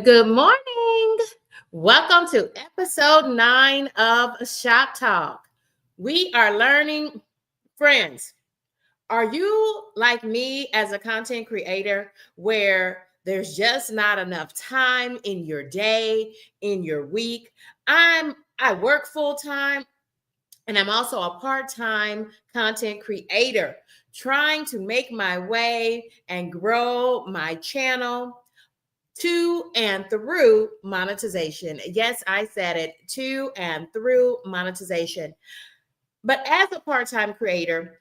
Good morning. Welcome to episode 9 of Shop Talk. We are learning, friends. Are you like me as a content creator where there's just not enough time in your day, in your week? I work full time and I'm also a part-time content creator trying to make my way and grow my channel to and through monetization. Yes, I said it, to and through monetization. But as a part-time creator,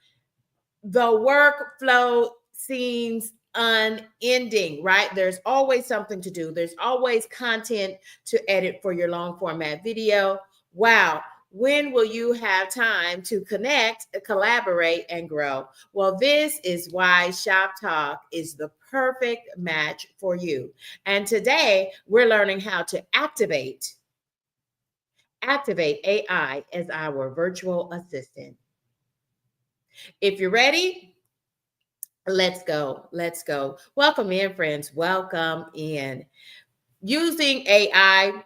the workflow seems unending, right? There's always something to do. There's always content to edit for your long format video. Wow. When will you have time to connect, collaborate, and grow? Well, this is why Shop Talk is the perfect match for you. And today we're learning how to activate AI as our virtual assistant. If you're ready, let's go. Let's go. Welcome in, friends. Welcome in. Using AI,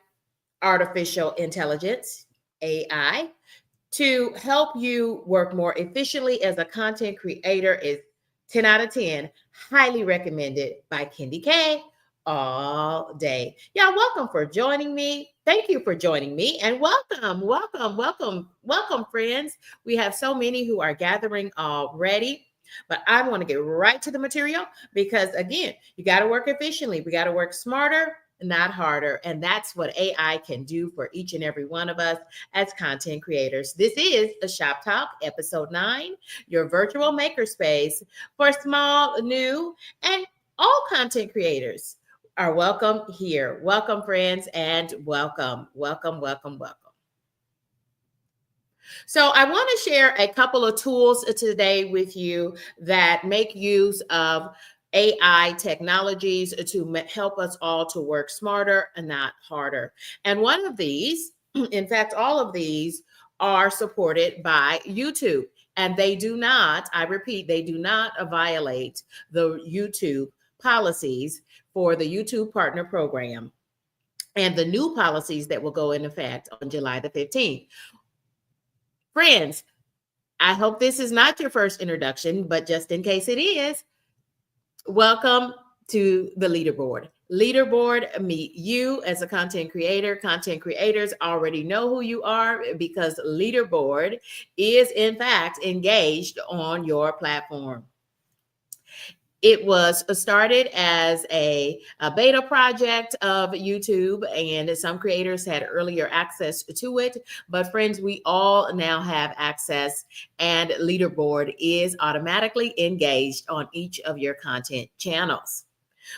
artificial intelligence, AI, to help you work more efficiently as a content creator is 10 out of 10. Highly recommended by Kendi K all day. Y'all, welcome for joining me. Thank you for joining me and welcome, friends. We have so many who are gathering already. But I want to get right to the material because, again, you got to work efficiently. We got to work smarter, not harder. And that's what AI can do for each and every one of us as content creators. This is a Shop Talk, episode 9, your virtual makerspace for small, new, and all content creators are welcome here. Welcome, friends, and welcome. So I want to share a couple of tools today with you that make use of AI technologies to help us all to work smarter and not harder. And one of these, in fact, all of these are supported by YouTube. And they do not, I repeat, they do not violate the YouTube policies for the YouTube Partner Program and the new policies that will go in effect on July the 15th. Friends, I hope this is not your first introduction, but just in case it is, welcome to the leaderboard. Leaderboard, meet you as a content creator. Content creators already know who you are because leaderboard is, in fact, engaged on your platform. It was started as a beta project of YouTube, and some creators had earlier access to it. But friends, we all now have access, and Leaderboard is automatically engaged on each of your content channels.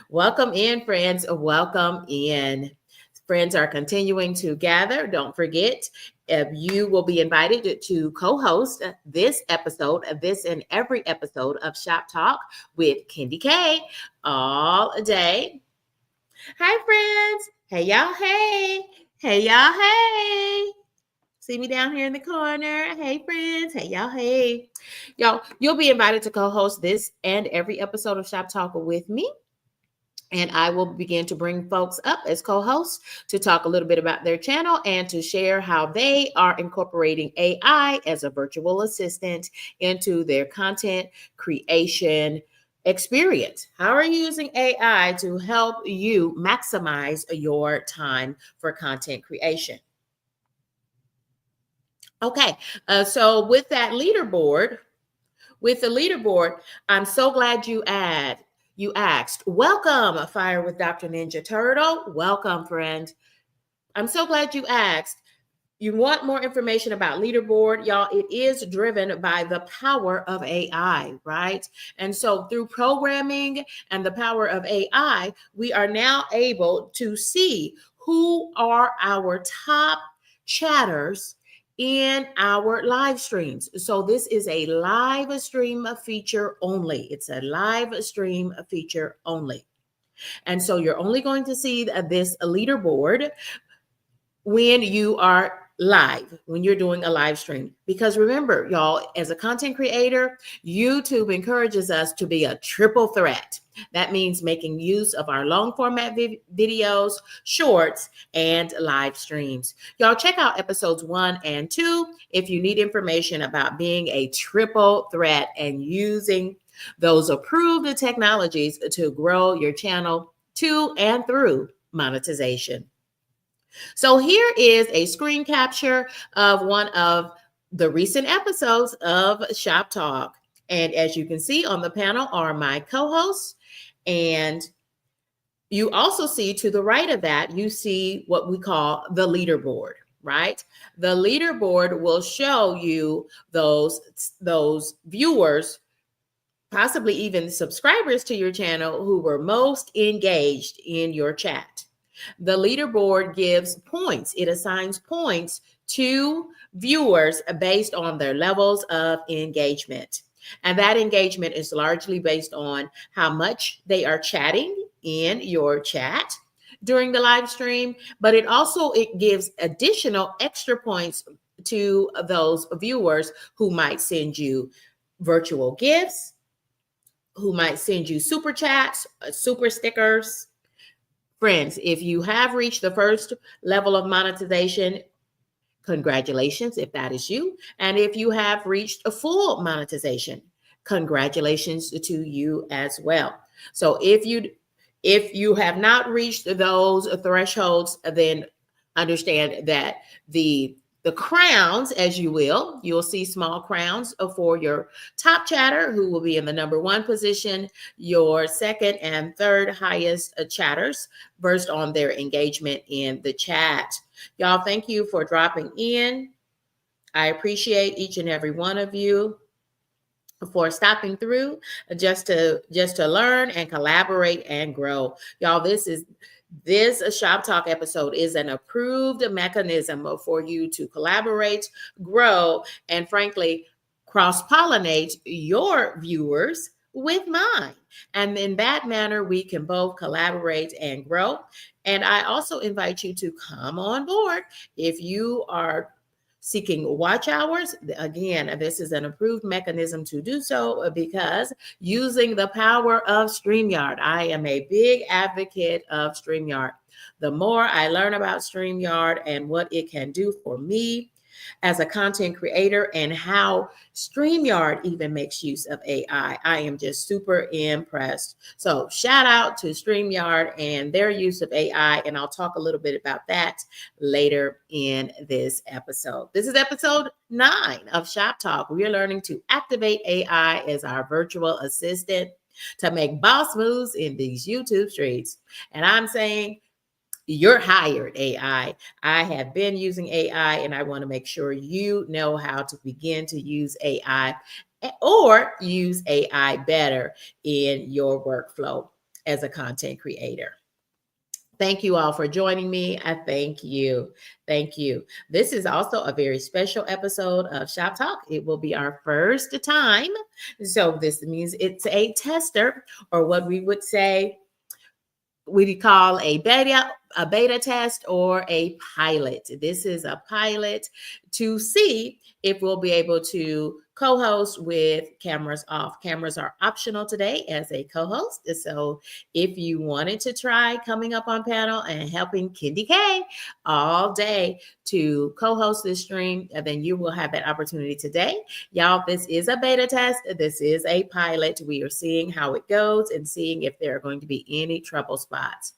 Welcome in, friends. Welcome in. Friends are continuing to gather. Don't forget, you will be invited to co-host this episode, this and every episode of Shop Talk with Kendi K all day. Hi, friends. Hey, y'all. Hey. Hey, y'all. Hey. See me down here in the corner. Hey, friends. Hey, y'all. Hey. Y'all, you'll be invited to co-host this and every episode of Shop Talk with me. And I will begin to bring folks up as co-hosts to talk a little bit about their channel and to share how they are incorporating AI as a virtual assistant into their content creation experience. How are you using AI to help you maximize your time for content creation? Okay, so with the leaderboard, I'm so glad you asked. Welcome, Fire with Dr. Ninja Turtle. Welcome, friend. I'm so glad you asked. You want more information about Leaderboard, y'all? It is driven by the power of AI, right? And so through programming and the power of AI, we are now able to see who are our top chatters in our live streams. So this is a live stream feature only. It's a live stream feature only. And so you're only going to see this leaderboard when you are live, when you're doing a live stream. Because remember, y'all, as a content creator, YouTube encourages us to be a triple threat. That means making use of our long format videos, shorts, and live streams. Y'all check out episodes 1 and 2 if you need information about being a triple threat and using those approved technologies to grow your channel to and through monetization. So here is a screen capture of one of the recent episodes of Shop Talk. And as you can see on the panel are my co-hosts. And you also see to the right of that, you see what we call the leaderboard, right? The leaderboard will show you those viewers, possibly even subscribers to your channel, who were most engaged in your chat. The leaderboard gives points. It assigns points to viewers based on their levels of engagement. And that engagement is largely based on how much they are chatting in your chat during the live stream, but it gives additional extra points to those viewers who might send you virtual gifts, who might send you super chats, super stickers. Friends, if you have reached the first level of monetization, congratulations if that is you. And if you have reached a full monetization, congratulations to you as well. So if you have not reached those thresholds, then understand that the crowns, as you will, you'll see small crowns for your top chatter, who will be in the number 1 position, your second and third highest chatters based on their engagement in the chat. Y'all, thank you for dropping in. I appreciate each and every one of you for stopping through just to learn and collaborate and grow. Y'all, this Shop Talk episode is an approved mechanism for you to collaborate, grow, and frankly, cross-pollinate your viewers with mine. And in that manner, we can both collaborate and grow. And I also invite you to come on board if you are seeking watch hours. Again, this is an approved mechanism to do so because using the power of StreamYard. I am a big advocate of StreamYard. The more I learn about StreamYard and what it can do for me as a content creator and how StreamYard even makes use of AI, I am just super impressed. So shout out to StreamYard and their use of AI, and I'll talk a little bit about that later in this episode. This is episode 9 of Shop Talk. We are learning to activate AI as our virtual assistant to make boss moves in these YouTube streets. And I'm saying, you're hired, AI. I have been using AI, and I want to make sure you know how to begin to use AI or use AI better in your workflow as a content creator. Thank you all for joining me. I thank you. Thank you. This is also a very special episode of Shop Talk. It will be our first time. So this means it's a tester, or what we would say, we call a beta test or a pilot. This is a pilot to see if we'll be able to co-host with cameras off. Cameras are optional today as a co-host. So if you wanted to try coming up on panel and helping Kendi K all day to co-host this stream, then you will have that opportunity today. Y'all, this is a beta test. This is a pilot. We are seeing how it goes and seeing if there are going to be any trouble spots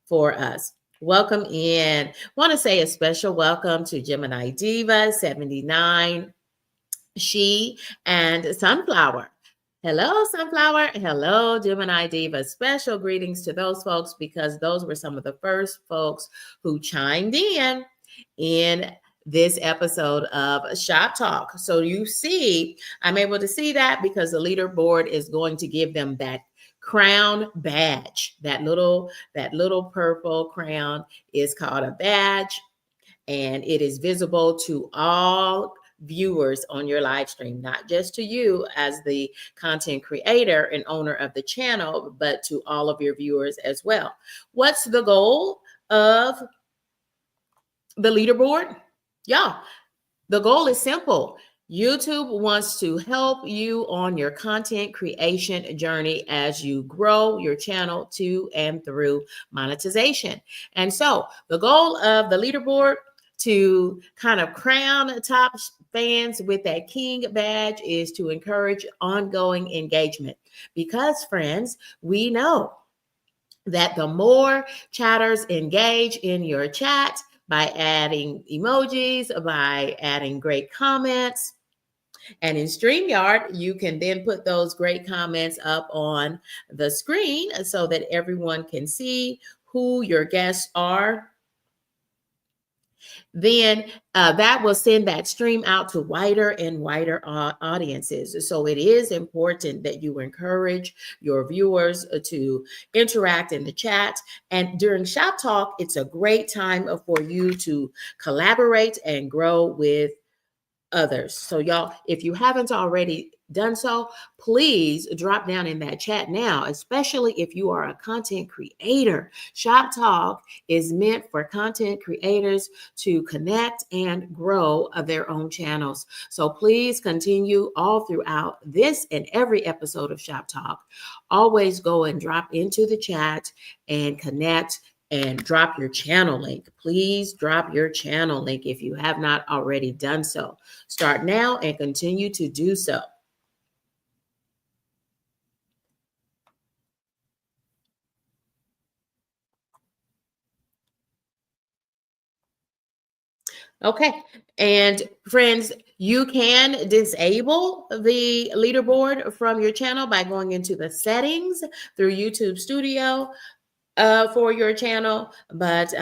for us. Welcome in. Want to say a special welcome to Gemini Diva 79, She, and Sunflower. Hello, Sunflower. Hello, Gemini Diva. Special greetings to those folks because those were some of the first folks who chimed in this episode of Shop Talk. So you see, I'm able to see that because the leaderboard is going to give them that crown badge. That little purple crown is called a badge, and it is visible to all viewers on your live stream, not just to you as the content creator and owner of the channel, but to all of your viewers as well. What's the goal of the leaderboard? Y'all, the goal is simple. YouTube wants to help you on your content creation journey as you grow your channel to and through monetization. And so the goal of the leaderboard to kind of crown top fans with that king badge is to encourage ongoing engagement. Because, friends, we know that the more chatters engage in your chat by adding emojis, by adding great comments, and in StreamYard, you can then put those great comments up on the screen so that everyone can see who your guests are. Then that will send that stream out to wider and wider audiences. So it is important that you encourage your viewers to interact in the chat. And during Shop Talk, it's a great time for you to collaborate and grow with others. So y'all, if you haven't already done so, please drop down in that chat now, especially if you are a content creator. Shop Talk is meant for content creators to connect and grow their own channels. So please continue all throughout this and every episode of Shop Talk. Always go and drop into the chat and connect and drop your channel link. Please drop your channel link if you have not already done so. Start now and continue to do so. Okay. And friends, you can disable the leaderboard from your channel by going into the settings through YouTube Studio for your channel. But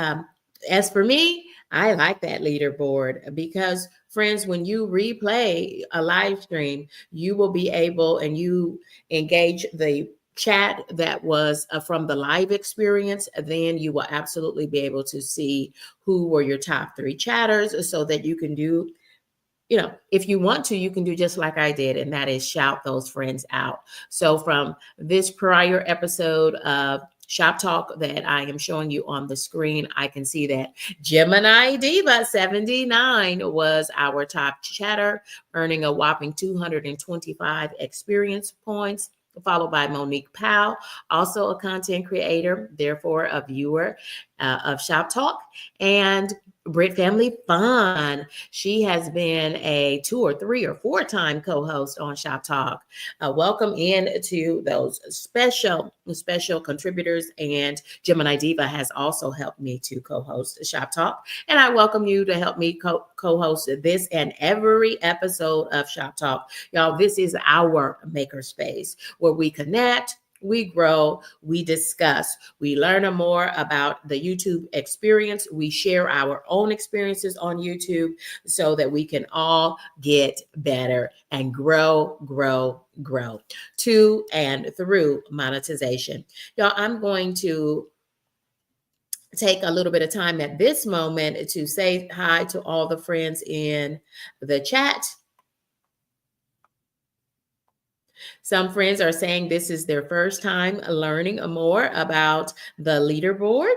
as for me, I like that leaderboard because, friends, when you replay a live stream, you will be able and you engage the chat that was from the live experience, then you will absolutely be able to see who were your top 3 chatters so that you can do, if you want to, you can do just like I did, and that is shout those friends out. So from this prior episode of Shop Talk that I am showing you on the screen, I can see that Gemini Diva 79 was our top chatter, earning a whopping 225 experience points, followed by Monique Powell, also a content creator, therefore a viewer of Shop Talk, and Brit Family Fun. She has been a 2 or 3 or 4 time co-host on Shop Talk. Welcome in to those special contributors. And Gemini Diva has also helped me to co-host Shop Talk. And I welcome you to help me co-host this and every episode of Shop Talk. Y'all, this is our makerspace where we connect, we grow, we discuss, we learn more about the YouTube experience. We share our own experiences on YouTube so that we can all get better and grow to and through monetization. Y'all, I'm going to take a little bit of time at this moment to say hi to all the friends in the chat. Some friends are saying this is their first time learning more about the leaderboard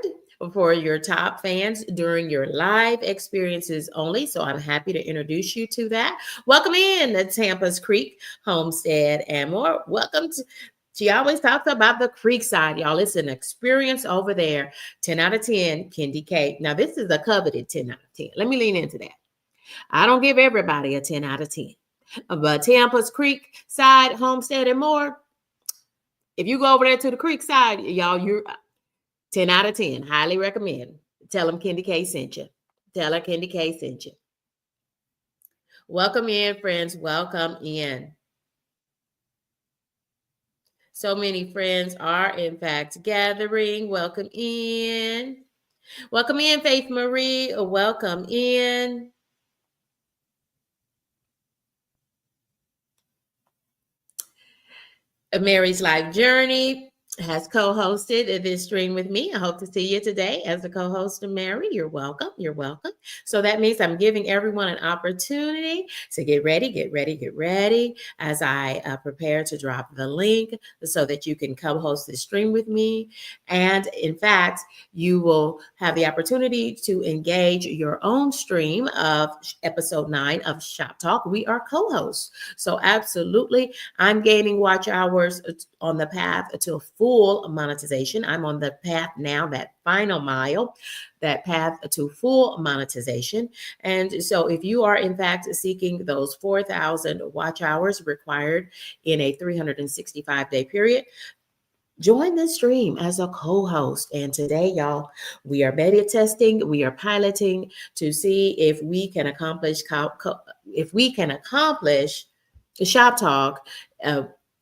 for your top fans during your live experiences only. So I'm happy to introduce you to that. Welcome in to Tampa's Creek, Homestead, and more. Welcome to. She always talks about the creek side, y'all. It's an experience over there. 10 out of 10, Kendi K. Now, this is a coveted 10 out of 10. Let me lean into that. I don't give everybody a 10 out of 10. But Tampa's Creek side, Homestead, and more. If you go over there to the creek side, y'all, you're 10 out of 10. Highly recommend. Tell them Kendi K sent you. Tell her Kendi K sent you. Welcome in, friends. Welcome in. So many friends are, in fact, gathering. Welcome in. Welcome in, Faith Marie. Welcome in. Mary's Life Journey has co-hosted this stream with me. I hope to see you today as a co-host, Mary. You're welcome. You're welcome. So that means I'm giving everyone an opportunity to get ready, get ready, get ready as I prepare to drop the link so that you can co-host this stream with me. And in fact, you will have the opportunity to engage your own stream of episode 9 of Shop Talk. We are co-hosts. So absolutely, I'm gaining watch hours on the path to full monetization. I'm on the path now, that final mile, that path to full monetization. And so if you are in fact seeking those 4,000 watch hours required in a 365-day period, join the stream as a co-host. And today, y'all, we are beta testing, we are piloting to see if we can accomplish Shop Talk,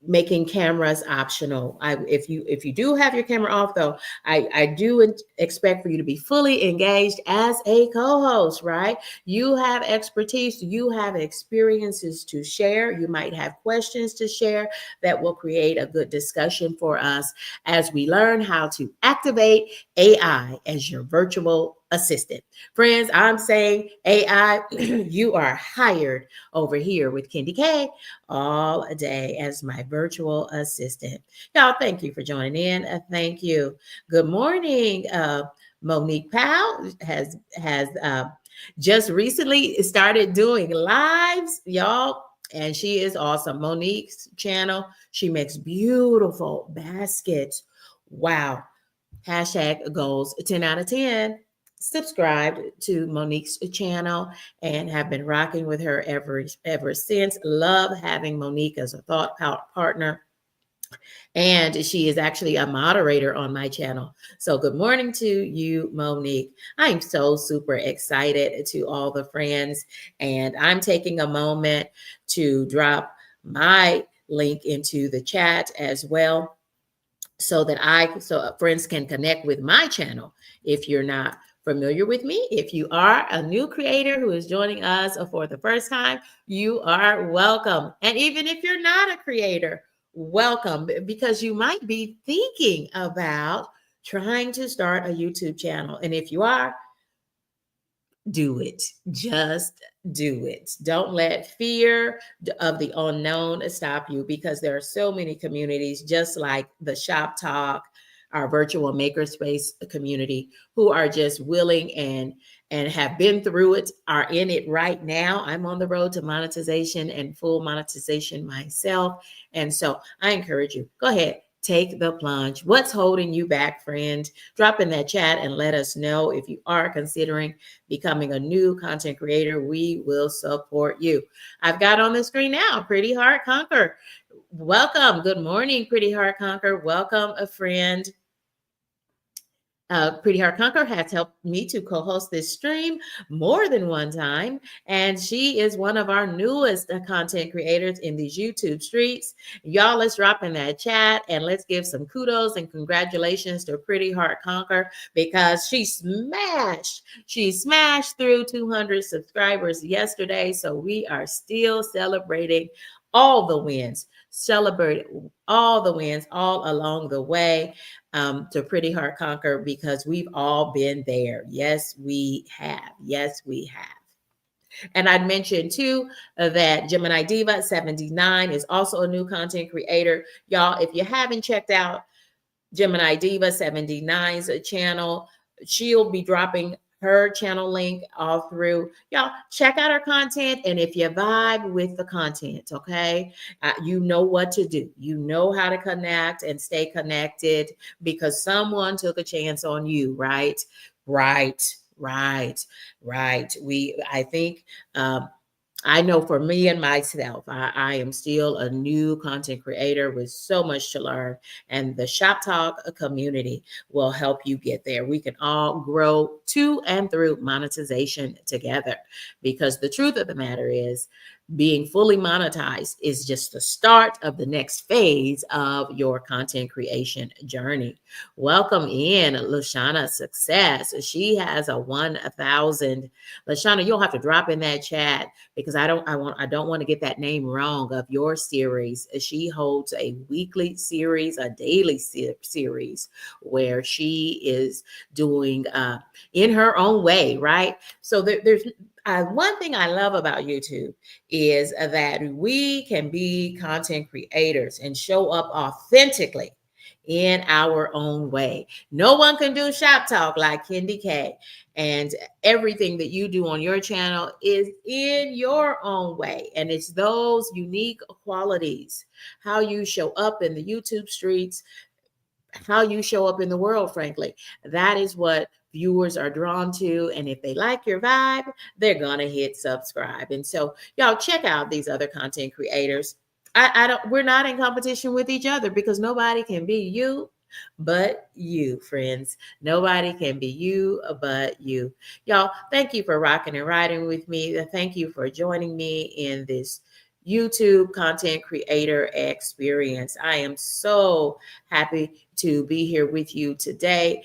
making cameras optional. If you do have your camera off, though, I do expect for you to be fully engaged as a co-host, right? You have expertise, you have experiences to share, you might have questions to share that will create a good discussion for us as we learn how to activate AI as your virtual assistant. Friends, I'm saying AI, you are hired over here with Kendi K all day as my virtual assistant. Y'all, thank you for joining in. Thank you. Good morning. Monique Powell has just recently started doing lives, y'all. And she is awesome. Monique's channel, she makes beautiful baskets. Wow. Hashtag goals 10 out of 10. Subscribed to Monique's channel and have been rocking with her ever since. Love having Monique as a thought partner. And she is actually a moderator on my channel. So good morning to you, Monique. I'm so super excited to all the friends. And I'm taking a moment to drop my link into the chat as well, so friends can connect with my channel. If you're not familiar with me, if you are a new creator who is joining us for the first time, you are welcome. And even if you're not a creator, welcome, because you might be thinking about trying to start a YouTube channel. And if you are, do it. Just do it. Don't let fear of the unknown stop you, because there are so many communities just like the Shop Talk, our virtual makerspace community, who are just willing and have been through it, are in it right now. I'm on the road to monetization and full monetization myself. And so I encourage you, go ahead. Take the plunge. What's holding you back, friend? Drop in that chat and let us know if you are considering becoming a new content creator. We will support you. I've got on the screen now, Pretty Heart Conquer. Welcome. Good morning, Pretty Heart Conquer. Welcome, a friend. Pretty Heart Conquer has helped me to co-host this stream more than one time, and she is one of our newest content creators in these YouTube streets. Y'all, let's drop in that chat and let's give some kudos and congratulations to Pretty Heart Conquer, because she smashed through 200 subscribers yesterday. So we are still celebrating all the wins. Celebrate all the wins all along the way, to Pretty Heart Conquer, because we've all been there. Yes, we have. Yes, we have. And I'd mentioned too that Gemini Diva 79 is also a new content creator. Y'all, if you haven't checked out Gemini Diva 79's channel, she'll be dropping her channel link all through. Y'all, check out her content. And if you vibe with the content, okay, you know what to do. You know how to connect and stay connected, because someone took a chance on you, right? Right. I think, I know for me and myself, I am still a new content creator with so much to learn, and the Shop Talk community will help you get there. We can all grow to and through monetization together, because the truth of the matter is being fully monetized is just the start of the next phase of your content creation journey. Welcome in Lashana Success. She has a 1,000. Lashana, you'll have to drop in that chat because I don't want to get that name wrong of your series. She holds a weekly series, a daily series where she is doing in her own way, right? So there's one thing I love about YouTube is that we can be content creators and show up authentically in our own way. No one can do shop talk like Kendi K. And everything that you do on your channel is in your own way. And it's those unique qualities, how you show up in the YouTube streets, how you show up in the world, frankly. That is what viewers are drawn to. And if they like your vibe, they're going to hit subscribe. And so y'all check out these other content creators. We're not in competition with each other because nobody can be you but you, friends. Nobody can be you but you. Y'all, thank you for rocking and riding with me. Thank you for joining me in this YouTube content creator experience. I am so happy to be here with you today.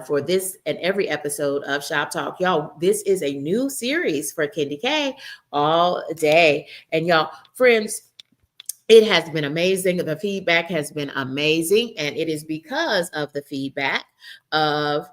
For this and every episode of Shop Talk. Y'all, this is a new series for Kendi K all day. And y'all, friends, it has been amazing. The feedback has been amazing. And it is because of the feedback of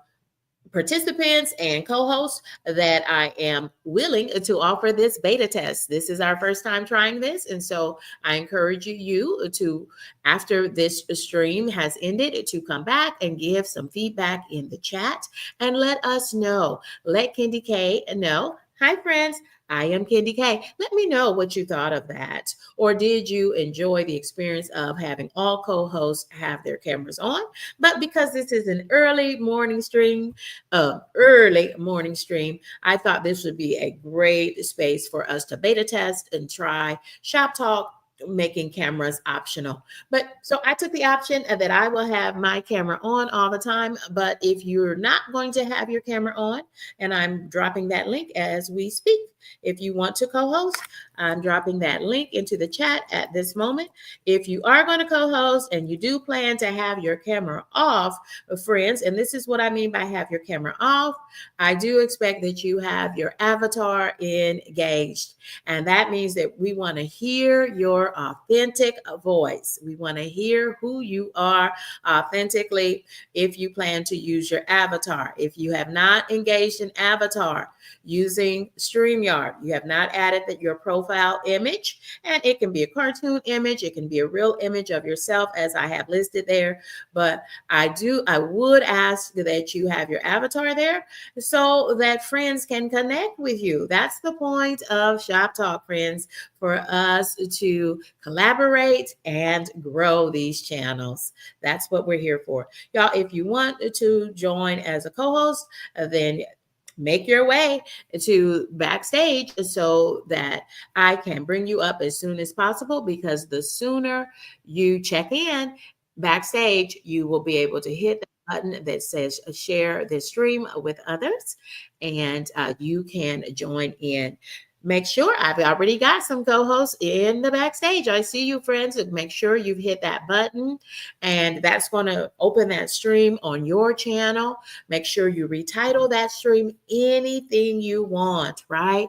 participants and co-hosts that I am willing to offer this beta test. This is our first time trying this. And so I encourage you to, after this stream has ended, to come back and give some feedback in the chat and let us know. Let Kendi K know. Hi, friends. I am Kendi K. Let me know what you thought of that. Or did you enjoy the experience of having all co-hosts have their cameras on? But because this is an early morning stream, I thought this would be a great space for us to beta test and try Shop Talk, making cameras optional. But so I took the option that I will have my camera on all the time. But if you're not going to have your camera on, and I'm dropping that link as we speak, if you want to co-host, I'm dropping that link into the chat at this moment. If you are going to co-host and you do plan to have your camera off, friends, and this is what I mean by have your camera off, I do expect that you have your avatar engaged. And that means that we want to hear your authentic voice. We want to hear who you are authentically if you plan to use your avatar. If you have not engaged an avatar using StreamYard, you have not added your profile image, and it can be a cartoon image, it can be a real image of yourself as I have listed there, but I would ask that you have your avatar there so that friends can connect with you. That's the point of Shop Talk, friends, for us to collaborate and grow these channels. That's what we're here for. Y'all, if you want to join as a co-host, then make your way to backstage so that I can bring you up as soon as possible, because the sooner you check in backstage, you will be able to hit the button that says share this stream with others, and you can join in. Make sure I've already got some co-hosts in the backstage. I see you, friends. Make sure you've hit that button, and that's going to open that stream on your channel. Make sure you retitle that stream anything you want, right?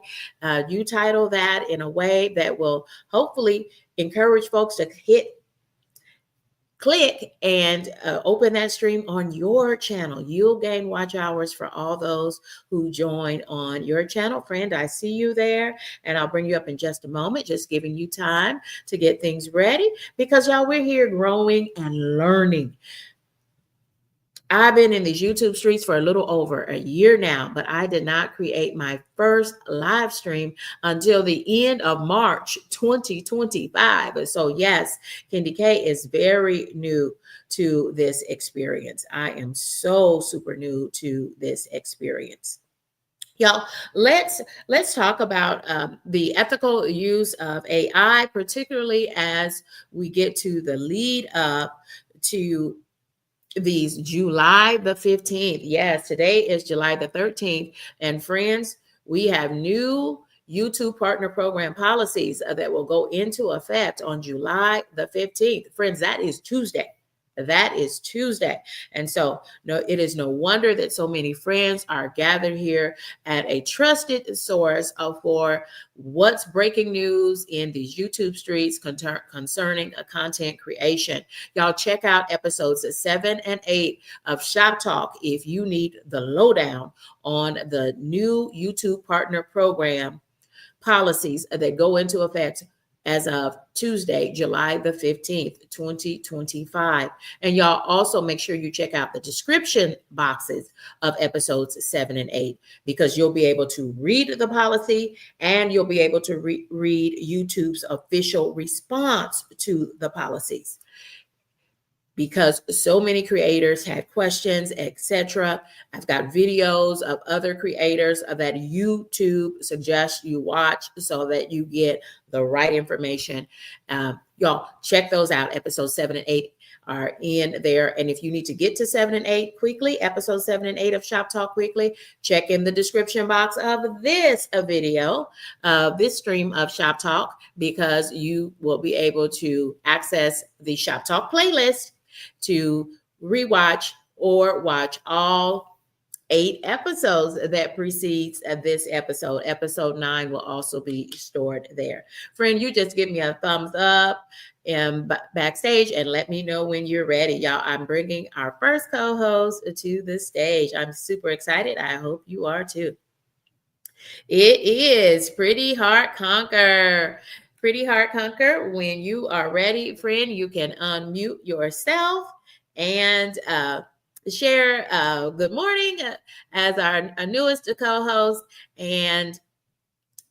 You title that in a way that will hopefully encourage folks to click and open that stream on your channel. You'll gain watch hours for all those who join on your channel. Friend, I see you there, and I'll bring you up in just a moment, just giving you time to get things ready, because y'all, we're here growing and learning. I've been in these YouTube streets for a little over a year now, but I did not create my first live stream until the end of March 2025. So yes, Kendi K is very new to this experience. I am so super new to this experience. Y'all, let's talk about the ethical use of AI, particularly as we get to the lead up to these July the 15th. Yes, today is July the 13th. And friends, we have new YouTube Partner Program policies that will go into effect on July the 15th. Friends, that is Tuesday. That is Tuesday. And so, no, it is no wonder that so many friends are gathered here at a trusted source for what's breaking news in these YouTube streets concerning content creation. Y'all check out episodes 7 and 8 of Shop Talk if you need the lowdown on the new YouTube Partner Program policies that go into effect as of Tuesday, July the 15th, 2025. And y'all also make sure you check out the description boxes of episodes 7 and 8, because you'll be able to read the policy and you'll be able to read YouTube's official response to the policies. Because so many creators had questions, etc. I've got videos of other creators that YouTube suggests you watch so that you get the right information. Y'all check those out. Episodes 7 and 8 are in there. And if you need to get to 7 and 8 quickly, episodes 7 and 8 of Shop Talk quickly, check in the description box of this video, this stream of Shop Talk, because you will be able to access the Shop Talk playlist to rewatch or watch all 8 episodes that precedes this episode. Episode 9 will also be stored there. Friend, you just give me a thumbs up and backstage and let me know when you're ready. Y'all, I'm bringing our first co-host to the stage. I'm super excited. I hope you are too. It is Pretty Heart Conquer. Pretty Heart Conquer. When you are ready, friend, you can unmute yourself and share good morning as our newest co-host, and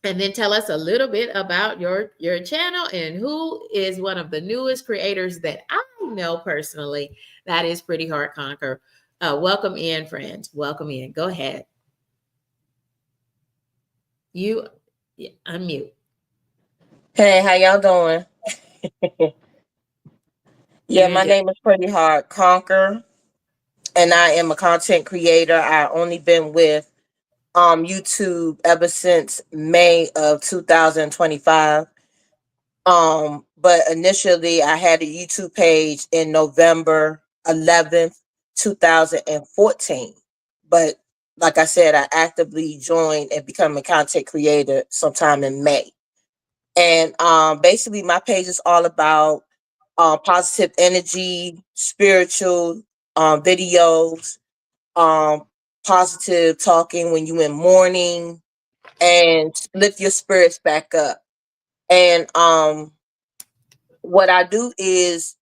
then tell us a little bit about your channel and who is one of the newest creators that I know personally. That is Pretty Heart Conquer. Welcome in, friend. Welcome in. Go ahead. You unmute. Hey, how y'all doing? Yeah, my name is Pretty Hard Conquer, and I am a content creator. I only been with YouTube ever since May of 2025. But initially I had a YouTube page in November 11th, 2014. But like I said, I actively joined and become a content creator sometime in May. And basically my page is all about positive energy, spiritual videos, positive talking when you in mourning, and lift your spirits back up. And what I do is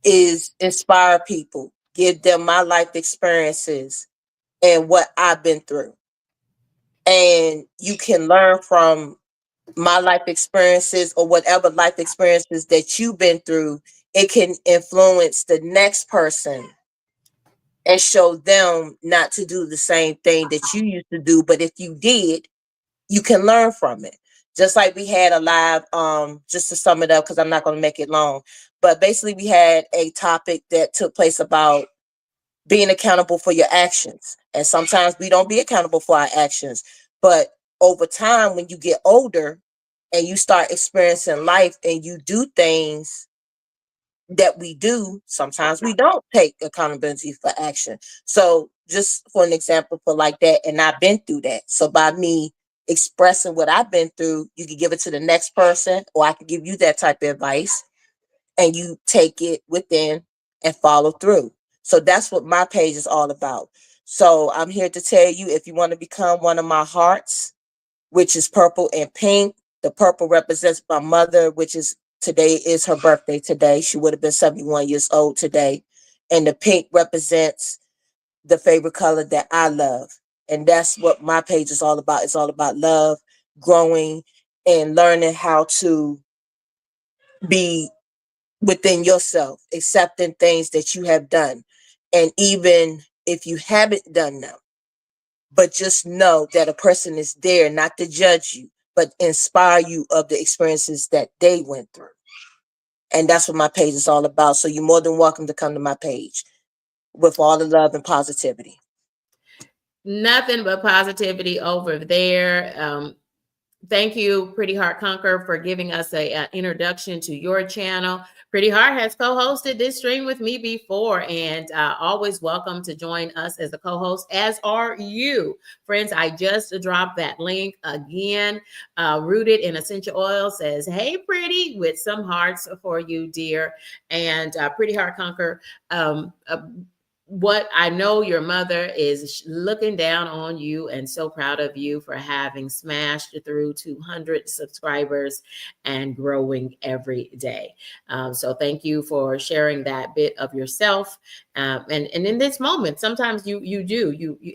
inspire people, give them my life experiences and what I've been through. And you can learn from my life experiences or whatever life experiences that you've been through. It can influence the next person and show them not to do the same thing that you used to do. But if you did, you can learn from it. Just like we had a live, just to sum it up, because I'm not going to make it long, but basically we had a topic that took place about being accountable for your actions. And sometimes we don't be accountable for our actions. But over time, when you get older and you start experiencing life and you do things that we do, sometimes we don't take accountability for action. So just for an example for like that, and I've been through that. So by me expressing what I've been through, you can give it to the next person, or I can give you that type of advice and you take it within and follow through. So that's what my page is all about. So I'm here to tell you, if you want to become one of my hearts, which is purple and pink, the purple represents my mother, which is today is her birthday today. She would have been 71 years old today. And the pink represents the favorite color that I love. And that's what my page is all about. It's all about love, growing, and learning how to be within yourself, accepting things that you have done. And even if you haven't done them, but just know that a person is there not to judge you, but inspire you of the experiences that they went through. And that's what my page is all about. So you're more than welcome to come to my page with all the love and positivity. Nothing but positivity over there. Thank you, Pretty Heart Conquer, for giving us a introduction to your channel. Pretty Heart has co-hosted this stream with me before, and always welcome to join us as a co-host, as are you. Friends, I just dropped that link again. Rooted in Essential Oil says, hey, Pretty, with some hearts for you, dear. And Pretty Heart Conquer, what I know your mother is looking down on you and so proud of you for having smashed through 200 subscribers and growing every day. So thank you for sharing that bit of yourself. And in this moment, sometimes you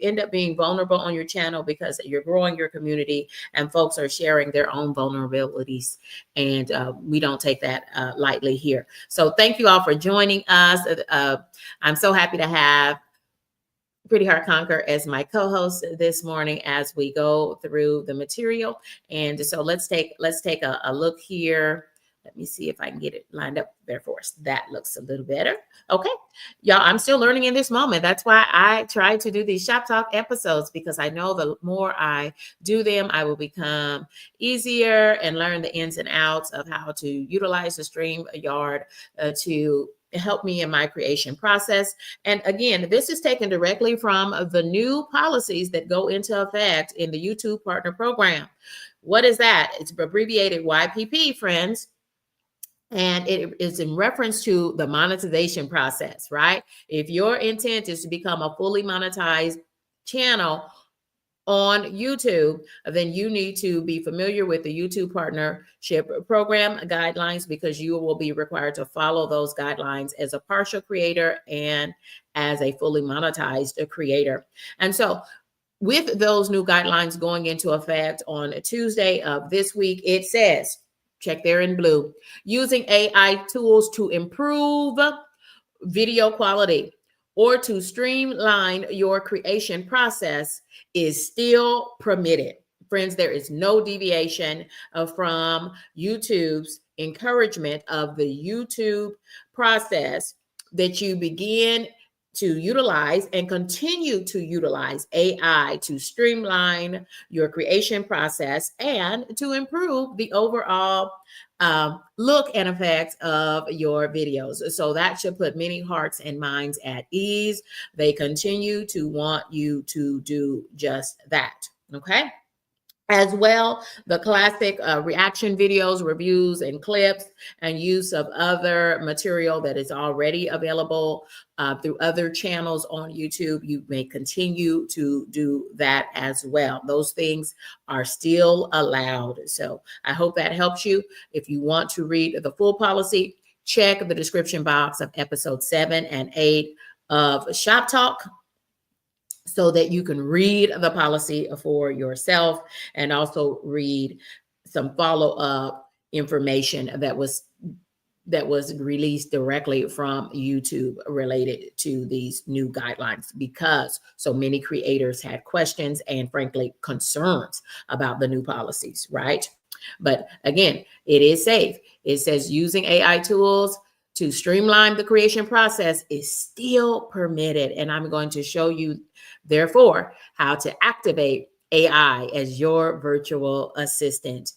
end up being vulnerable on your channel because you're growing your community and folks are sharing their own vulnerabilities. And we don't take that lightly here. So thank you all for joining us. I'm so happy to have Pretty Heart Conquer as my co-host this morning as we go through the material. And so let's take a look here. Let me see if I can get it lined up there for us. That looks a little better. Okay. Y'all, I'm still learning in this moment. That's why I try to do these Shop Talk episodes, because I know the more I do them, I will become easier and learn the ins and outs of how to utilize the StreamYard to help me in my creation process. And again, this is taken directly from the new policies that go into effect in the YouTube Partner Program. What is that? It's abbreviated YPP, friends. And it is in reference to the monetization process, right? If your intent is to become a fully monetized channel on YouTube, then you need to be familiar with the YouTube Partnership Program guidelines, because you will be required to follow those guidelines as a partial creator and as a fully monetized creator. And so with those new guidelines going into effect on Tuesday of this week, it says, check there in blue, using AI tools to improve video quality or to streamline your creation process is still permitted. Friends, there is no deviation from YouTube's encouragement of the YouTube process that you begin to utilize and continue to utilize AI to streamline your creation process and to improve the overall look and effect of your videos. So that should put many hearts and minds at ease. They continue to want you to do just that. Okay. As well, the classic reaction videos, reviews, and clips, and use of other material that is already available through other channels on YouTube. You may continue to do that as well. Those things are still allowed. So I hope that helps you. If you want to read the full policy, check the description box of episode 7 and 8 of Shop Talk, so that you can read the policy for yourself and also read some follow-up information that was released directly from YouTube related to these new guidelines, because so many creators had questions and frankly concerns about the new policies, right? But again, it is safe. It says using AI tools to streamline the creation process is still permitted. And I'm going to show you, therefore, how to activate AI as your virtual assistant.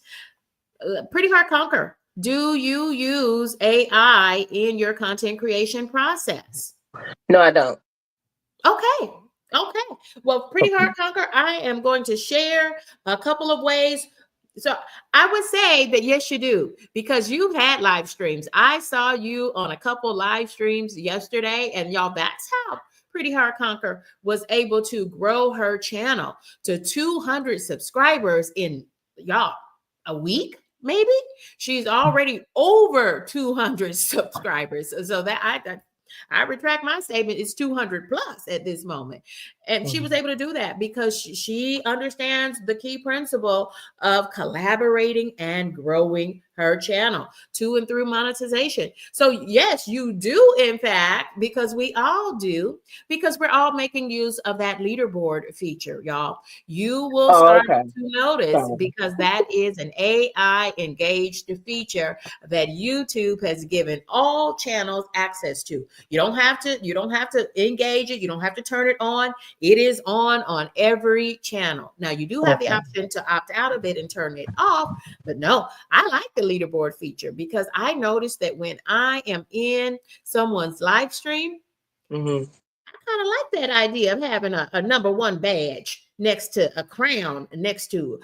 Pretty Heart Conquer. Do you use AI in your content creation process? No, I don't. Okay. Okay. Well, Pretty Heart Conquer, I am going to share a couple of ways. So I would say that yes, you do, because you've had live streams. I saw you on a couple live streams yesterday, and y'all, that's how Pretty Heart Conquer was able to grow her channel to 200 subscribers in, y'all, a week. Maybe she's already over 200 subscribers. So that I retract my statement. It's 200 plus at this moment. And she was able to do that because she understands the key principle of collaborating and growing her channel to and through monetization. So yes, you do, in fact, because we all do, because we're all making use of that leaderboard feature, y'all. You will start to notice, because that is an AI engaged feature that YouTube has given all channels access to. You don't have to engage it. You don't have to turn it on. It is on every channel. Now you do have the option to opt out of it and turn it off, but no, I like the leaderboard feature because I noticed that when I am in someone's live stream, I kind of like that idea of having a number one badge next to a crown next to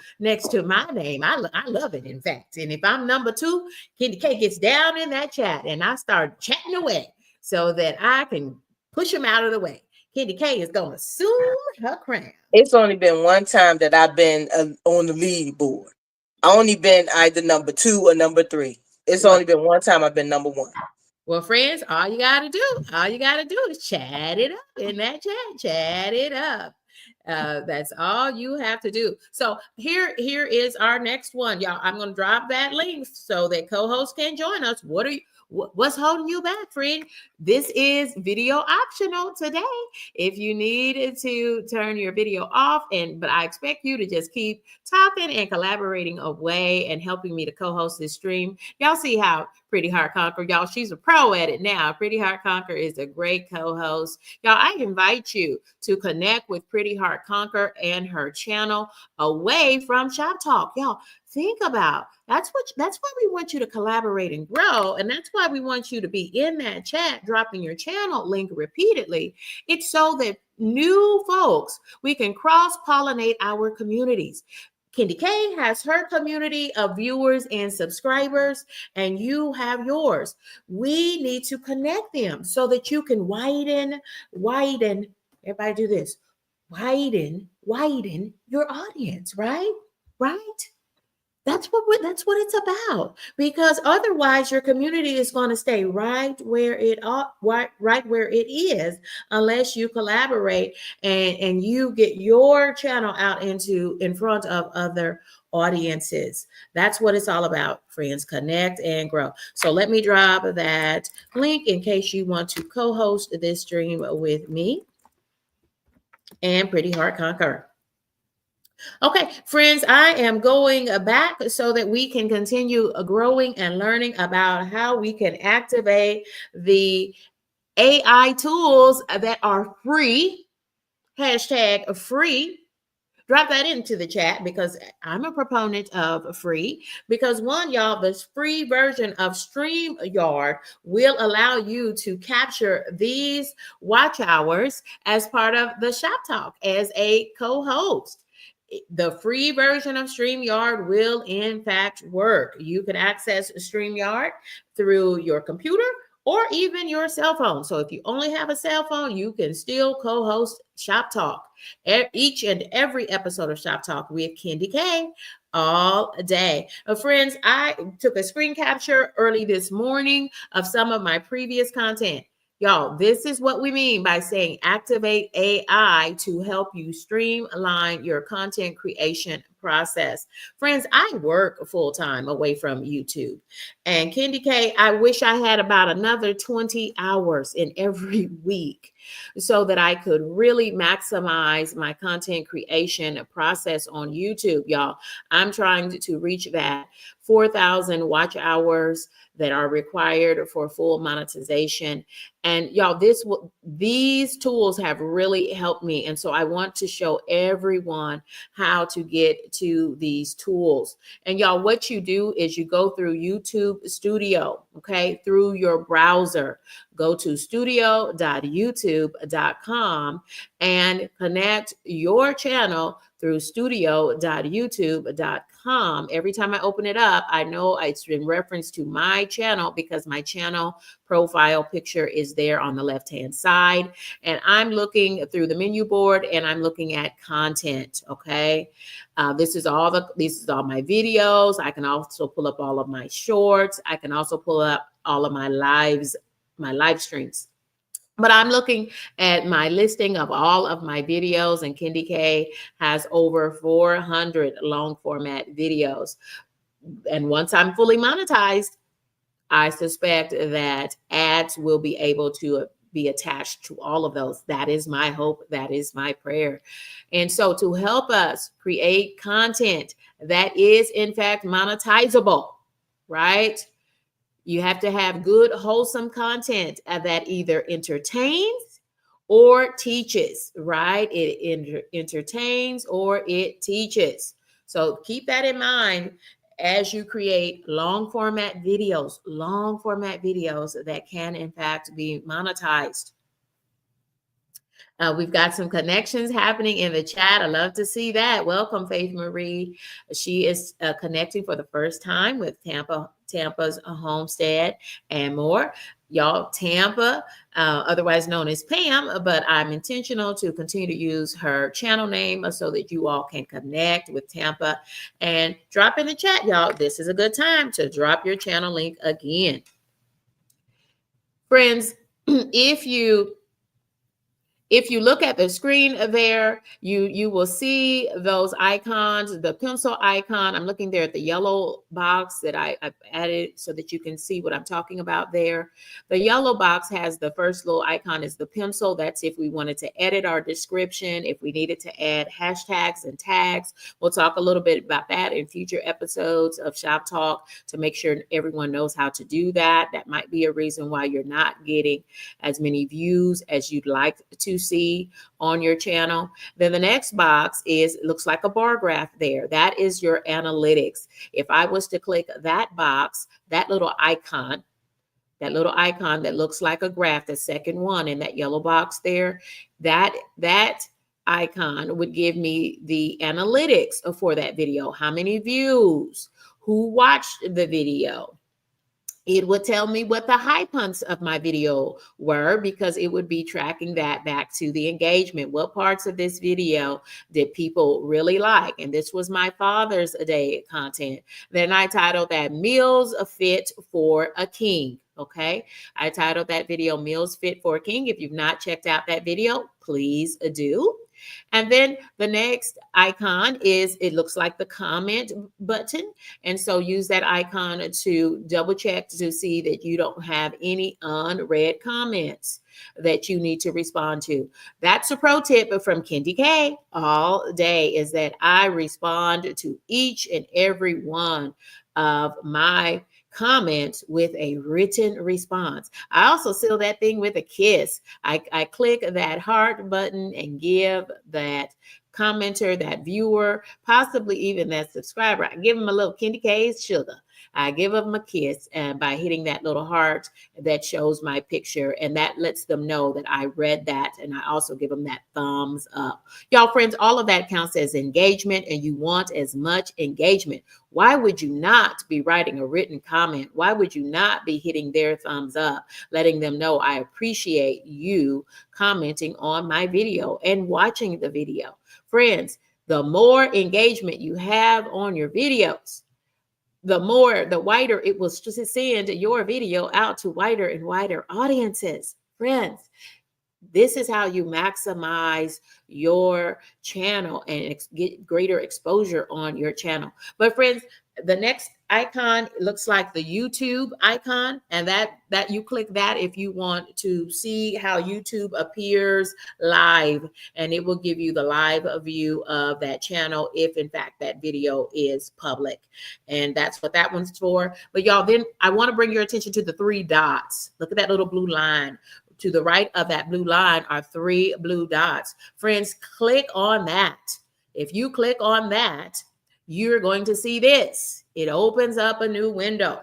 my name. I love it, in fact. And if I'm number two, Candy K gets down in that chat and I start chatting away so that I can push him out of the way. Candy K is going to assume her crown. It's only been one time that I've been on the leaderboard. I only been either number 2 or number 3. It's only been one time I've been number 1. Well, friends, all you got to do is chat it up in that chat. Chat it up. That's all you have to do. So here is our next one, y'all. I'm going to drop that link so that co-hosts can join us. What's holding you back, friend? This is video optional today. If you need to turn your video off, but I expect you to just keep talking and collaborating away and helping me to co-host this stream. Y'all see how Pretty Heart Conquer, y'all, she's a pro at it now. Pretty Heart Conquer is a great co-host. Y'all, I invite you to connect with Pretty Heart Conquer and her channel away from Shop Talk. Y'all, think about that's why we want you to collaborate and grow, and that's why we want you to be in that chat dropping your channel link repeatedly. It's so that new folks, we can cross-pollinate our communities. Candy K has her community of viewers and subscribers, and you have yours. We need to connect them so that you can widen, everybody do this, widen your audience, right? That's what it's about, because otherwise your community is going to stay right where it is, unless you collaborate and you get your channel out in front of other audiences. That's what it's all about, friends. Connect and grow. So let me drop that link in case you want to co-host this stream with me and Pretty Heart Conquer. Okay, friends, I am going back so that we can continue growing and learning about how we can activate the AI tools that are free. Hashtag free. Drop that into the chat because I'm a proponent of free. Because one, y'all, this free version of StreamYard will allow you to capture these watch hours as part of the Shop Talk as a co-host. The free version of StreamYard will in fact work. You can access StreamYard through your computer or even your cell phone. So if you only have a cell phone, you can still co-host Shop Talk. Each and every episode of Shop Talk with Candy K all day. Friends, I took a screen capture early this morning of some of my previous content. Y'all, this is what we mean by saying activate AI to help you streamline your content creation process. Friends, I work full-time away from YouTube. And Candy K, I wish I had about another 20 hours in every week so that I could really maximize my content creation process on YouTube, y'all. I'm trying to reach that 4,000 watch hours that are required for full monetization. And y'all, these tools have really helped me. And so I want to show everyone how to get to these tools. And y'all, what you do is you go through YouTube Studio, okay, through your browser. Go to studio.youtube.com and connect your channel through studio.youtube.com. Every time I open it up, I know it's in reference to my channel because my channel profile picture is there on the left-hand side. And I'm looking through the menu board and I'm looking at content, okay? This is all my videos. I can also pull up all of my shorts. I can also pull up all of my live streams. But I'm looking at my listing of all of my videos, and Candy K has over 400 long format videos. And once I'm fully monetized, I suspect that ads will be able to be attached to all of those. That is my hope. That is my prayer. And so to help us create content that is in fact monetizable, right? You have to have good, wholesome content that either entertains or teaches, right? It entertains or it teaches. So keep that in mind as you create long format videos that can in fact be monetized. We've got some connections happening in the chat. I love to see that. Welcome, Faith Marie. She is connecting for the first time with Tampa's Homestead and more. Y'all, Tampa, otherwise known as Pam, but I'm intentional to continue to use her channel name so that you all can connect with Tampa. And drop in the chat, y'all. This is a good time to drop your channel link again. Friends, if you look at the screen there, you will see those icons, the pencil icon. I'm looking there at the yellow box that I've added so that you can see what I'm talking about there. The yellow box has the first little icon is the pencil. That's if we wanted to edit our description, if we needed to add hashtags and tags. We'll talk a little bit about that in future episodes of Shop Talk to make sure everyone knows how to do that. That might be a reason why you're not getting as many views as you'd like to see on your channel. Then the next box looks like a bar graph there. That is your analytics. If I was to click that box, that little icon that looks like a graph, the second one in that yellow box there, that icon would give me the analytics for that video. How many views? Who watched the video? It would tell me what the high points of my video were because it would be tracking that back to the engagement. What parts of this video did people really like? And this was my Father's Day content. Then I titled that Meals Fit for a King. Okay. I titled that video Meals Fit for a King. If you've not checked out that video, please do. And then the next icon it looks like the comment button. And so use that icon to double check to see that you don't have any unread comments that you need to respond to. That's a pro tip from Kendi K all day is that I respond to each and every one of my comments with a written response. I also seal that thing with a kiss. I click that heart button and give that commenter, that viewer, possibly even that subscriber, I give them a little Kendi K's sugar. I give them a kiss and by hitting that little heart that shows my picture, and that lets them know that I read that, and I also give them that thumbs up. Y'all, friends, all of that counts as engagement, and you want as much engagement. Why would you not be writing a written comment? Why would you not be hitting their thumbs up, letting them know I appreciate you commenting on my video and watching the video? Friends, the more engagement you have on your videos, the wider it will send your video out to wider and wider audiences. Friends, this is how you maximize your channel and get greater exposure on your channel. But friends, the next icon looks like the YouTube icon, and that you click that if you want to see how YouTube appears live, and it will give you the live view of that channel if in fact that video is public. And that's what that one's for. But y'all, then I want to bring your attention to the 3 dots. Look at that little blue line. To the right of that blue line are 3 blue dots. Friends, click on that. If you click on that, you're going to see this. It opens up a new window,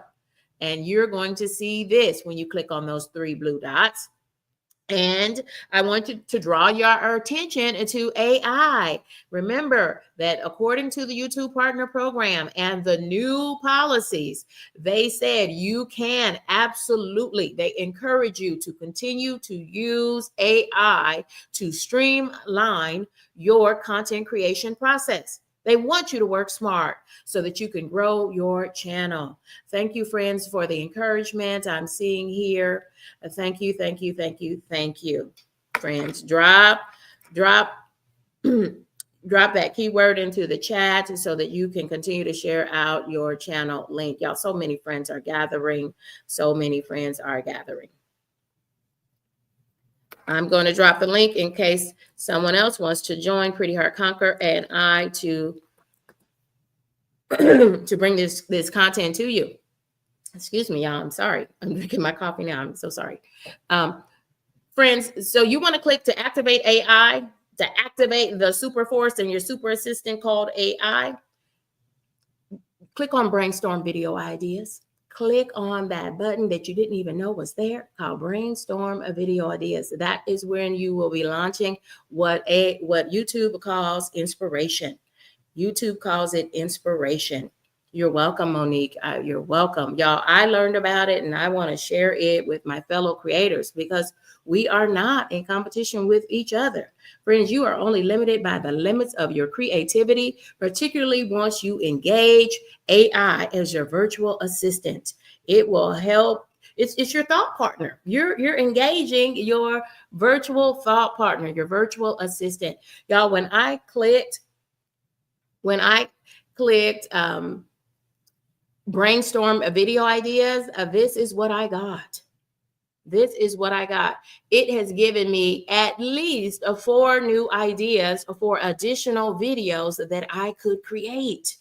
and you're going to see this when you click on those 3 blue dots. And I want you to draw your attention to AI. Remember that according to the YouTube Partner Program and the new policies, they said you can absolutely, they encourage you to continue to use AI to streamline your content creation process. They want you to work smart so that you can grow your channel. Thank you, friends, for the encouragement I'm seeing here. Thank you, thank you, thank you, thank you. Friends, drop that keyword into the chat so that you can continue to share out your channel link. Y'all, so many friends are gathering. So many friends are gathering. I'm going to drop the link in case someone else wants to join Pretty Heart Conquer and I to bring this content to you. Excuse me, y'all. I'm sorry. I'm drinking my coffee now. I'm so sorry. Um, Friends, so you want to click to activate AI, to activate the super force and your super assistant called AI. Click on brainstorm video ideas. Click on that button that you didn't even know was there called brainstorm a video ideas. That is when you will be launching what YouTube calls inspiration. YouTube calls it inspiration. You're welcome, Monique. You're welcome. Y'all, I learned about it and I want to share it with my fellow creators because we are not in competition with each other. Friends, you are only limited by the limits of your creativity, particularly once you engage AI as your virtual assistant. It will help. It's your thought partner. You're engaging your virtual thought partner, your virtual assistant. Y'all, when I clicked brainstorm video ideas, this is what I got. This is what I got. It has given me at least 4 new ideas for additional videos that I could create.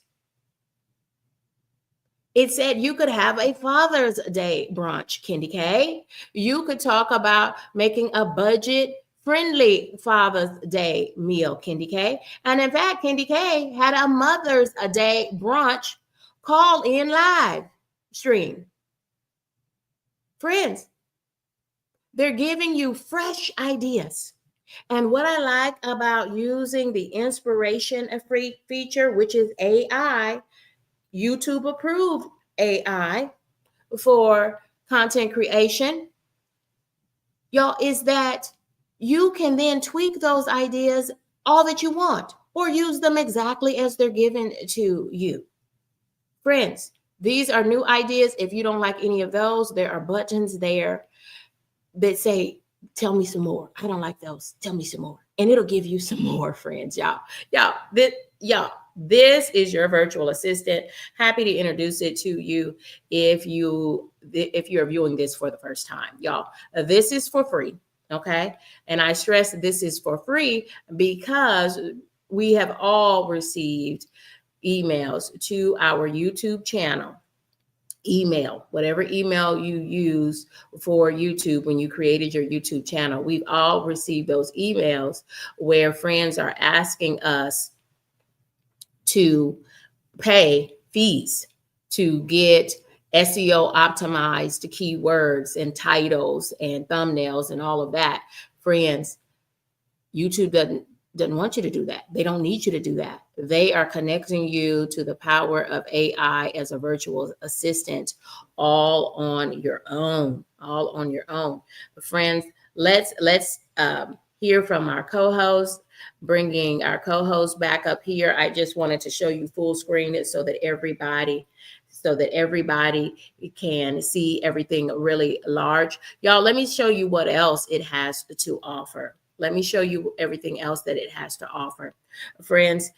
It said you could have a Father's Day brunch, Kendi K. You could talk about making a budget friendly Father's Day meal, Kendi K. And in fact, Kendi K had a Mother's Day brunch call in live stream. Friends, they're giving you fresh ideas. And what I like about using the inspiration free feature, which is AI, YouTube approved AI for content creation, y'all, is that you can then tweak those ideas all that you want or use them exactly as they're given to you. Friends, these are new ideas. If you don't like any of those, there are buttons there that say, tell me some more. I don't like those. Tell me some more. And it'll give you some more, friends, y'all. This is your virtual assistant. Happy to introduce it to you if you're viewing this for the first time. Y'all, this is for free, okay? And I stress this is for free because we have all received emails to our YouTube channel. Email, whatever email you use for YouTube when you created your YouTube channel. We've all received those emails where friends are asking us to pay fees to get SEO optimized keywords and titles and thumbnails and all of that. Friends, YouTube doesn't want you to do that. They don't need you to do that. They are connecting you to the power of AI as a virtual assistant all on your own, But friends, let's hear from our co-host, bringing our co-host back up here. I just wanted to show you full screen it so that everybody can see everything really large. Y'all, let me show you what else it has to offer. Let me show you everything else that it has to offer. Friends,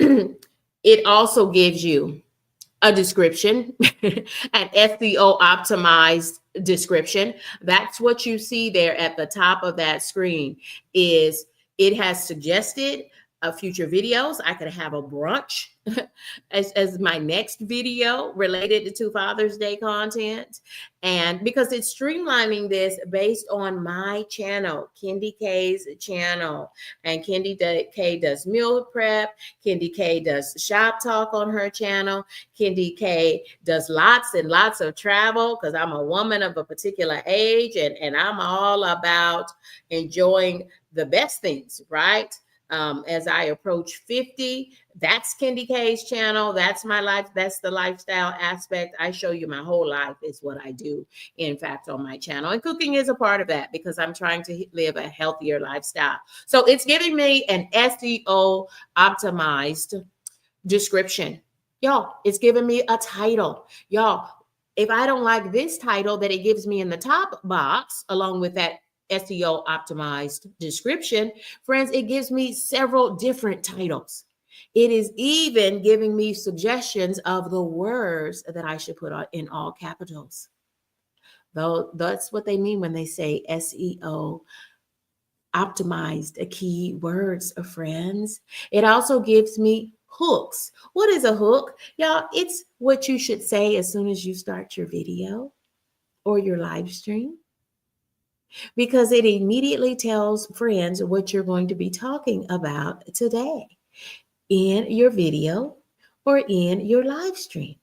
it also gives you a description, an SEO optimized description. That's what you see there at the top of that screen. Is it has suggested future videos. I could have a brunch as my next video related to Father's Day content. And because it's streamlining this based on my channel, Kendi K's channel. And Kendi K does meal prep. Kendi K does shop talk on her channel. Kendi K does lots and lots of travel because I'm a woman of a particular age and I'm all about enjoying the best things, right? As I approach 50, that's Kendi K's channel. That's my life. That's the lifestyle aspect. I show you my whole life is what I do, in fact, on my channel. And cooking is a part of that because I'm trying to live a healthier lifestyle. So it's giving me an SEO optimized description. Y'all, it's giving me a title. Y'all, if I don't like this title that it gives me in the top box, along with that SEO optimized description, friends, it gives me several different titles. It is even giving me suggestions of the words that I should put in all capitals. Though that's what they mean when they say SEO optimized keywords, friends. It also gives me Hooks. What is a hook? Y'all, it's what you should say as soon as you start your video or your live stream, because it immediately tells friends what you're going to be talking about today in your video or in your live stream,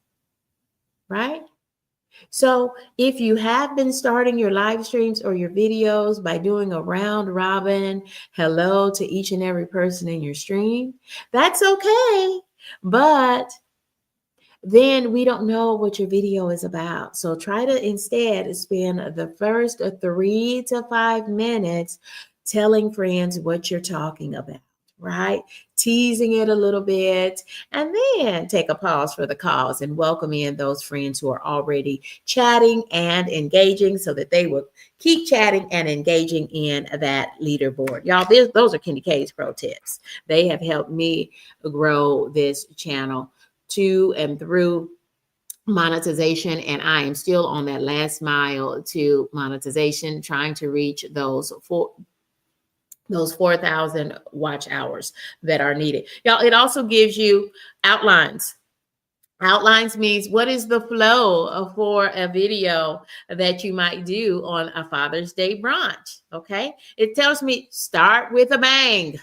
right? So if you have been starting your live streams or your videos by doing a round robin hello to each and every person in your stream, that's okay. But then we don't know what your video is about. So try to instead spend the first 3 to 5 minutes telling friends what you're talking about, right? Teasing it a little bit, and then take a pause for the cause and welcome in those friends who are already chatting and engaging so that they will keep chatting and engaging in that leaderboard. Y'all, those are Kenny K's pro tips. They have helped me grow this channel to and through monetization, and I am still on that last mile to monetization, trying to reach those 4,000 watch hours that are needed. Y'all, it also gives you outlines. Outlines means what is the flow for a video that you might do on a Father's Day brunch. Okay, it tells me start with a bang.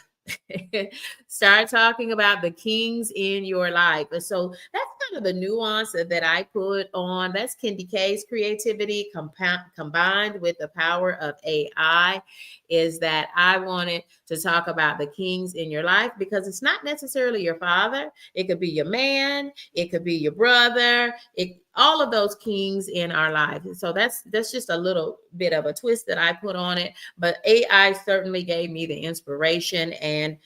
Start talking about the kings in your life. And so that's kind of the nuance that I put on. That's Kendi K's creativity combined with the power of AI, is that I wanted to talk about the kings in your life, because it's not necessarily your father. It could be your man. It could be your brother. All of those kings in our life. And so that's just a little bit of a twist that I put on it. But AI certainly gave me the inspiration. And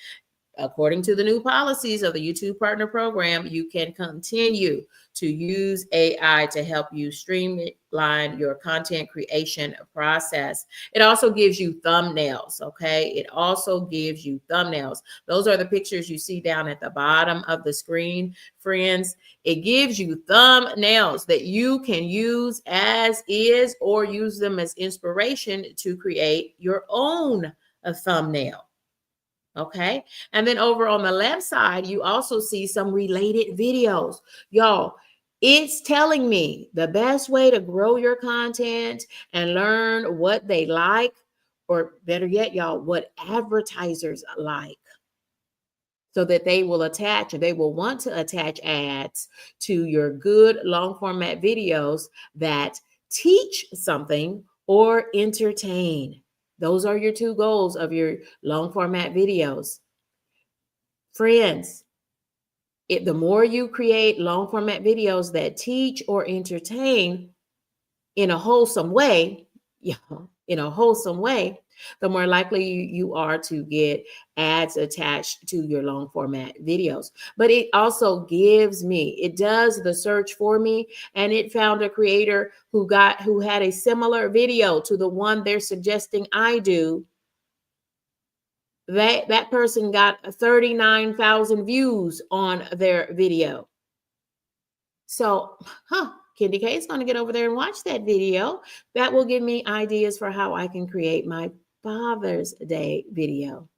according to the new policies of the YouTube Partner Program, you can continue to use AI to help you streamline your content creation process. It also gives you thumbnails, okay? It also gives you thumbnails. Those are the pictures you see down at the bottom of the screen, friends. It gives you thumbnails that you can use as is or use them as inspiration to create your own thumbnail. Okay. And then over on the left side, you also see some related videos. Y'all, it's telling me the best way to grow your content and learn what they like, or better yet, y'all, what advertisers like, so that they will attach, or they will want to attach ads to your good long format videos that teach something or entertain. Those are your two goals of your long format videos. Friends, the more you create long format videos that teach or entertain in a wholesome way, in a wholesome way, the more likely you are to get ads attached to your long format videos. But it also it does the search for me, and it found a creator who had a similar video to the one they're suggesting I do. That person got 39,000 views on their video. So, Kendi K is going to get over there and watch that video. That will give me ideas for how I can create my Father's Day video.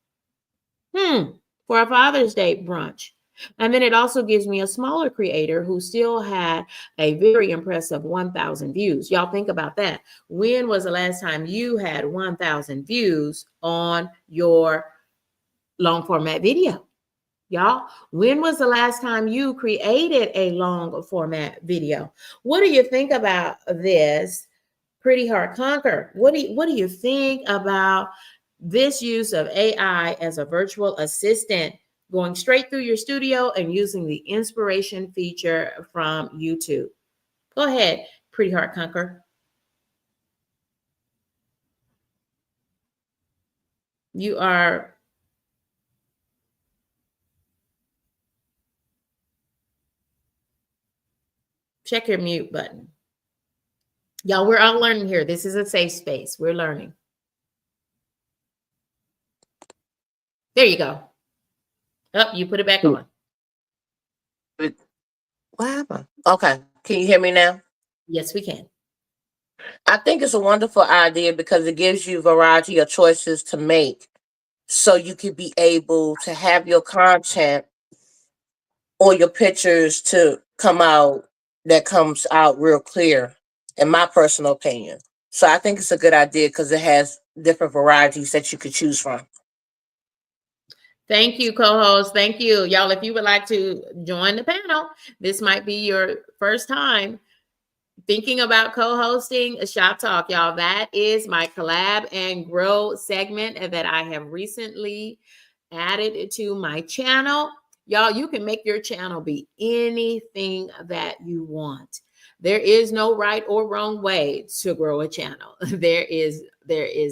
For a Father's Day brunch. And then it also gives me a smaller creator who still had a very impressive 1,000 views. Y'all think about that. When was the last time you had 1,000 views on your long format video? Y'all, when was the last time you created a long format video? What do you think about this? Pretty Hard Conquer. What do you think about this use of AI as a virtual assistant, going straight through your studio and using the inspiration feature from YouTube? Go ahead, Pretty Hard Conquer. You are check your mute button. Y'all, we're all learning here. This is a safe space. We're learning. There you go. Oh, you put it back on. What happened? Okay. Can you hear me now? Yes, we can. I think it's a wonderful idea because it gives you a variety of choices to make, so you could be able to have your content or your pictures to come out that comes out real clear, in my personal opinion. So I think it's a good idea because it has different varieties that you could choose from. Thank you, co-host. Thank you. Y'all, if you would like to join the panel, this might be your first time thinking about co-hosting a shop talk, y'all. That is my collab and grow segment that I have recently added to my channel. Y'all, you can make your channel be anything that you want. There is no right or wrong way to grow a channel. There is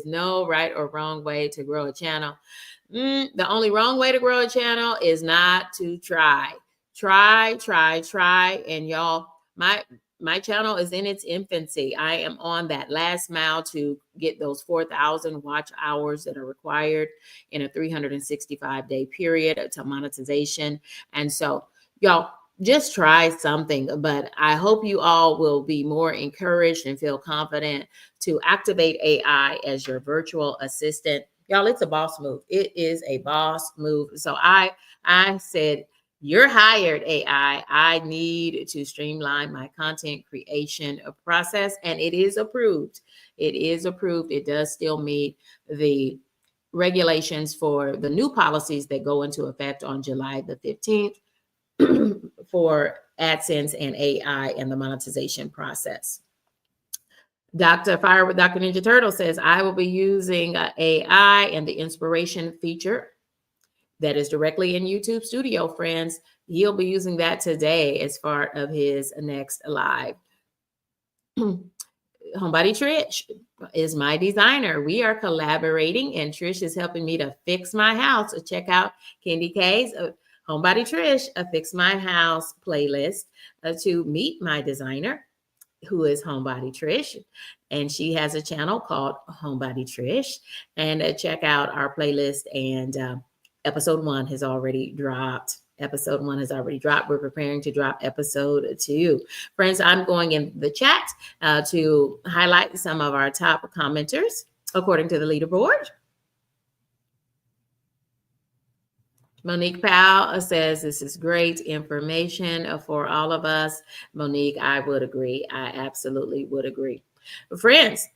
no right or wrong way to grow a channel. The only wrong way to grow a channel is not to try. Try. And y'all, my channel is in its infancy. I am on that last mile to get those 4,000 watch hours that are required in a 365-day period to monetization. And so, y'all, just try something. But I hope you all will be more encouraged and feel confident to activate AI as your virtual assistant. Y'all, it's a boss move. It is a boss move. So I said, you're hired, AI. I need to streamline my content creation process, and it is approved. It is approved. It does still meet the regulations for the new policies that go into effect on July the 15th for AdSense and AI and the monetization process. Dr. Fire with Dr. Ninja Turtle says, I will be using AI and the inspiration feature that is directly in YouTube Studio, friends. He'll be using that today as part of his next live. Homebody Trish is my designer. We are collaborating, and Trish is helping me to fix my house. So check out Candy K's Homebody Trish, a Fix My House playlist to meet my designer, who is Homebody Trish, and she has a channel called Homebody Trish. And check out our playlist. And episode 1 has already dropped. We're preparing to drop episode 2. Friends, I'm going in the chat to highlight some of our top commenters according to the leaderboard. Monique Powell says, this is great information for all of us. Monique, I would agree. I absolutely would agree. Friends,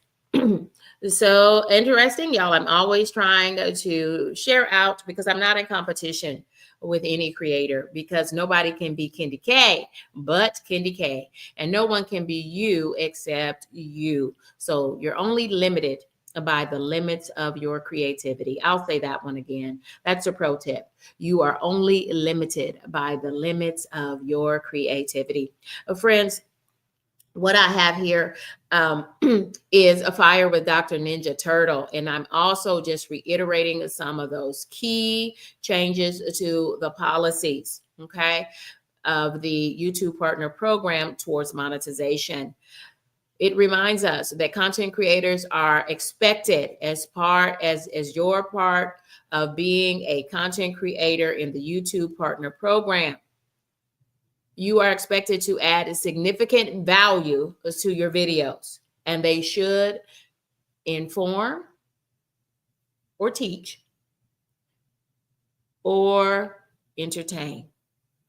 so interesting, y'all. I'm always trying to share out because I'm not in competition with any creator, because nobody can be Candy K but Candy K, and no one can be you except you. So you're only limited by the limits of your creativity. I'll say that one again. That's a pro tip. You are only limited by the limits of your creativity. Friends, what I have here is a fire with Dr. Ninja Turtle. And I'm also just reiterating some of those key changes to the policies, okay, of the YouTube Partner Program towards monetization. It reminds us that content creators are expected as your part of being a content creator in the YouTube Partner Program. You are expected to add a significant value to your videos, and they should inform or teach or entertain.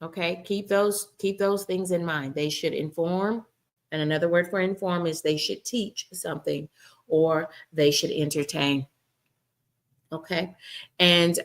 Okay, keep those things in mind. They should inform, and another word for inform is they should teach something, or they should entertain. Okay, and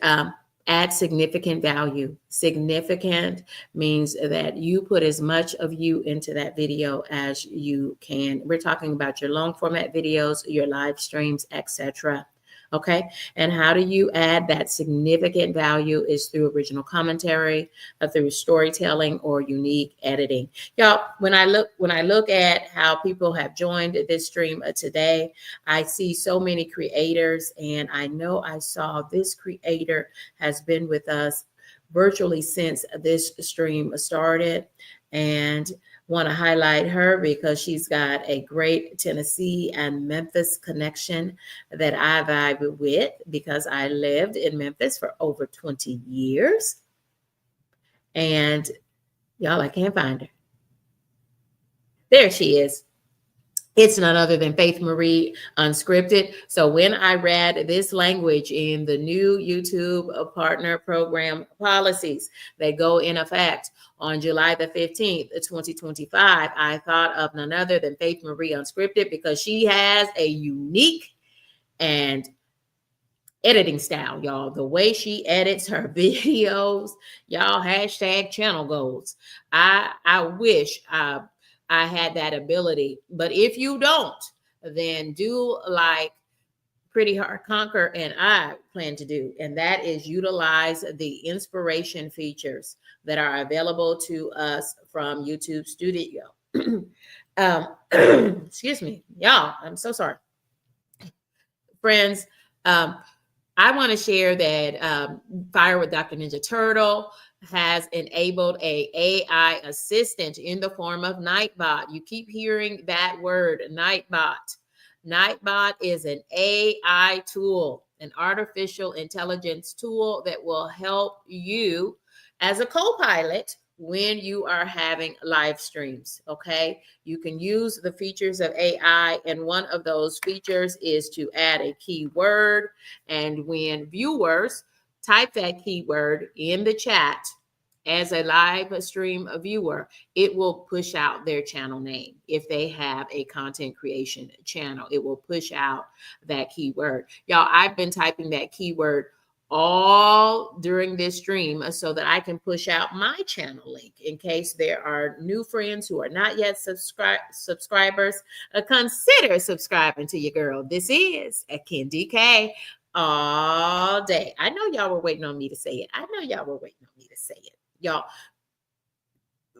add significant value. Significant means that you put as much of you into that video as you can. We're talking about your long format videos, your live streams, etc. Okay, and how do you add that significant value is through original commentary, through storytelling, or unique editing. Y'all, when I look at how people have joined this stream today, I see so many creators, and I know I saw this creator has been with us virtually since this stream started, and want to highlight her because she's got a great Tennessee and Memphis connection that I vibe with, because I lived in Memphis for over 20 years. And y'all, I can't find her. There she is. It's none other than Faith Marie Unscripted. So when I read this language in the new YouTube partner program policies that go in effect on July the 15th, 2025, I thought of none other than Faith Marie Unscripted, because she has a unique and editing style, y'all. The way she edits her videos, y'all, hashtag channel goals. I wish I had that ability, but if you don't, then do like Pretty Hard Conquer and I plan to do, and that is utilize the inspiration features that are available to us from YouTube Studio. Excuse me, y'all. I'm so sorry, friends. I want to share that Fire with Dr. Ninja Turtle has enabled a AI assistant in the form of Nightbot. You keep hearing that word, Nightbot. Nightbot is an AI tool, an artificial intelligence tool that will help you as a co-pilot when you are having live streams. Okay, you can use the features of AI, and one of those features is to add a keyword. And when viewers type that keyword in the chat as a live stream viewer, it will push out their channel name. If they have a content creation channel, it will push out that keyword. Y'all, I've been typing that keyword all during this stream so that I can push out my channel link in case there are new friends who are not yet subscribers. Consider subscribing to your girl. This is a Kendi K all day. I know y'all were waiting on me to say it. I know y'all were waiting on me to say it. Y'all,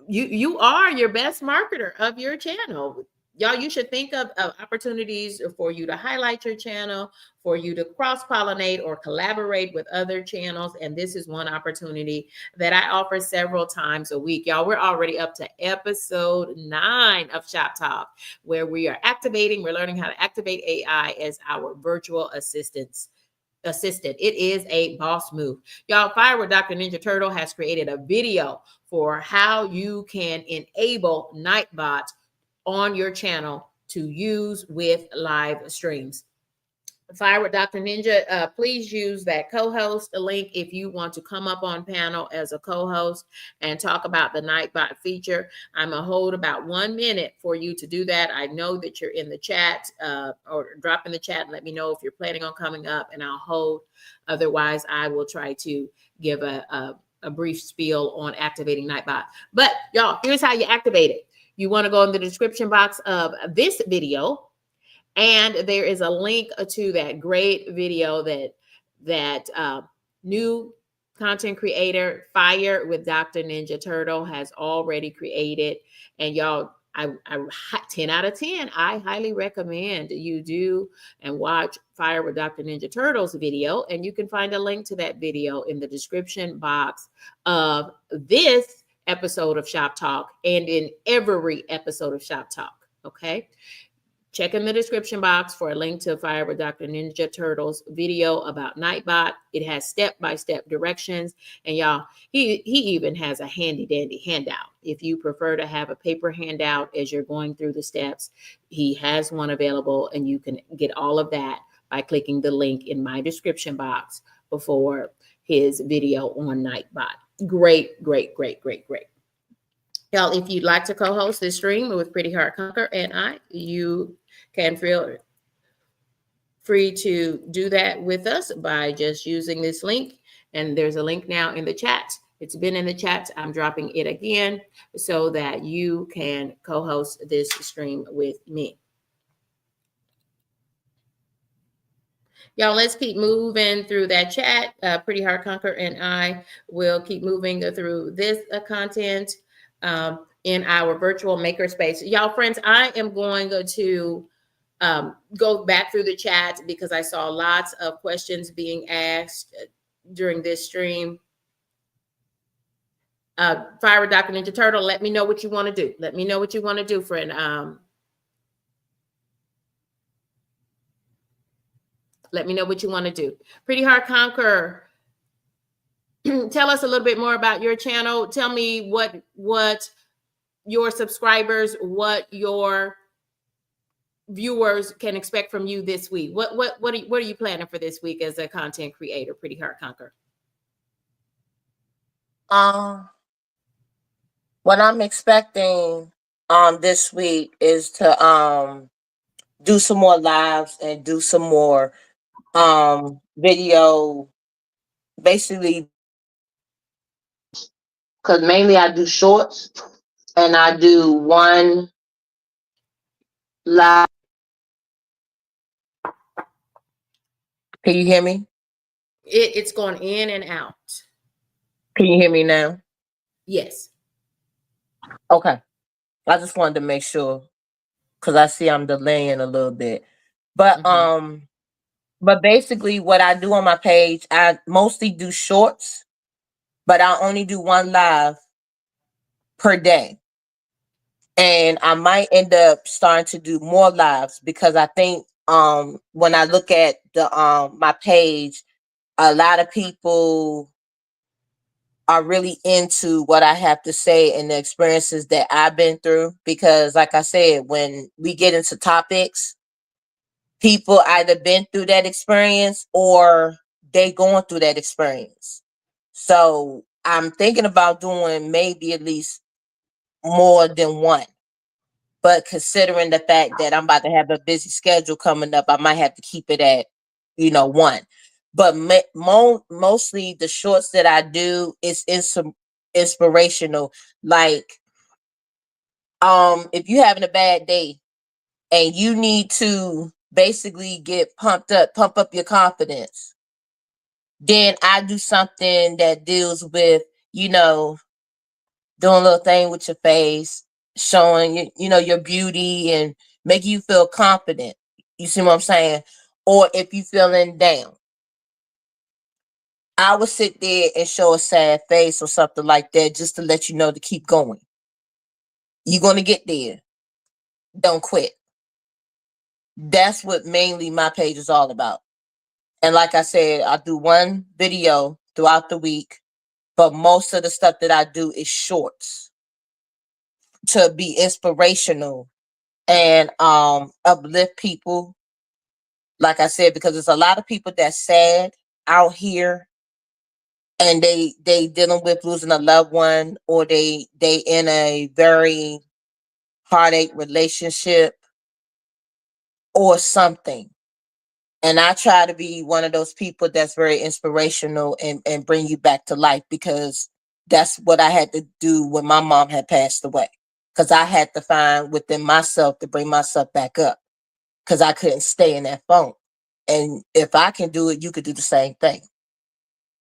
you are your best marketer of your channel. Y'all, you should think of opportunities for you to highlight your channel, for you to cross-pollinate or collaborate with other channels. And this is one opportunity that I offer several times a week. Y'all, we're already up to episode 9 of Shop Talk, where we are we're learning how to activate AI as our virtual assistant. It is a boss move. Y'all, Fire with Dr. Ninja Turtle has created a video for how you can enable Nightbot on your channel to use with live streams. Fire with Dr. Ninja, please use that co-host link if you want to come up on panel as a co-host and talk about the Nightbot feature. I'm going to hold about 1 minute for you to do that. I know that you're in the chat, or drop in the chat and let me know if you're planning on coming up, and I'll hold. Otherwise, I will try to give a brief spiel on activating Nightbot. But y'all, here's how you activate it. You want to go in the description box of this video, and there is a link to that great video that new content creator Fire with Dr. Ninja Turtle has already created. And y'all, I 10 out of 10, I highly recommend you do and watch Fire with Dr. Ninja Turtle's video. And you can find a link to that video in the description box of this episode of Shop Talk and in every episode of Shop Talk. Okay. Check in the description box for a link to Fire with Dr. Ninja Turtle's video about Nightbot. It has step-by-step directions. And y'all, he even has a handy dandy handout. If you prefer to have a paper handout as you're going through the steps, he has one available, and you can get all of that by clicking the link in my description box before his video on Nightbot. Great, great, great, great, great. Y'all, if you'd like to co-host this stream with Pretty Hard Conquer and I, you can feel free to do that with us by just using this link. And there's a link now in the chat. It's been in the chat. I'm dropping it again so that you can co-host this stream with me. Y'all, let's keep moving through that chat. Pretty Hard Conquer and I will keep moving through this content in our virtual makerspace. Y'all, friends, I am going to go back through the chat because I saw lots of questions being asked during this stream. Fire with Dr. Ninja Turtle, let me know what you want to do. Let me know what you want to do, friend. Let me know what you want to do. Pretty Hard Conquer, tell us a little bit more about your channel. Tell me what your subscribers, what your viewers can expect from you this week? What are you planning for this week as a content creator, Pretty Heart Conquer? What I'm expecting this week is to do some more lives and do some more video, basically, because mainly I do shorts and I do one live. Can you hear me? It's going in and out. Can you hear me now? Yes. Okay. I just wanted to make sure because I see I'm delaying a little bit. But but basically what I do on my page, I mostly do shorts, but I only do one live per day. And I might end up starting to do more lives because I think when I look at the my page, a lot of people are really into what I have to say and the experiences that I've been through. Because like I said, when we get into topics, people either been through that experience or they going through that experience. So I'm thinking about doing maybe at least more than one. But considering the fact that I'm about to have a busy schedule coming up, I might have to keep it at, one. But mostly the shorts that I do is inspirational. Like, if you're having a bad day and you need to basically get pumped up, pump up your confidence, then I do something that deals with, doing a little thing with your face, showing your beauty and making you feel confident. You see what I'm saying? Or if you feeling down, I would sit there and show a sad face or something like that just to let you know to keep going. You're gonna get there. Don't quit. That's what mainly my page is all about. And like I said, I do one video throughout the week, but most of the stuff that I do is shorts to be inspirational and uplift people. Like I said, because there's a lot of people that's sad out here and they dealing with losing a loved one, or they in a very heartache relationship or something. And I try to be one of those people that's very inspirational and bring you back to life, because that's what I had to do when my mom had passed away. Because I had to find within myself to bring myself back up, because I couldn't stay in that funk. And if I can do it, you could do the same thing.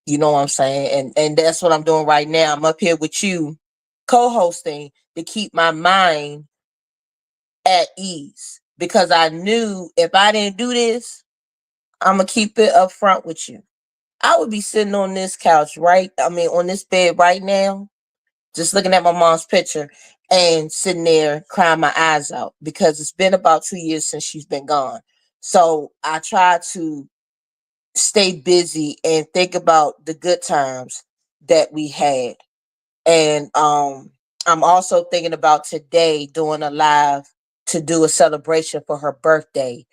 You know what I'm saying? And that's what I'm doing right now. I'm up here with you, co-hosting, to keep my mind at ease, because I knew if I didn't do this, I'm gonna keep it up front with you. I would be sitting on this couch, on this bed right now, just looking at my mom's picture and sitting there crying my eyes out, because it's been about 2 years since she's been gone. So I try to stay busy and think about the good times that we had. And I'm also thinking about today doing a live to do a celebration for her birthday.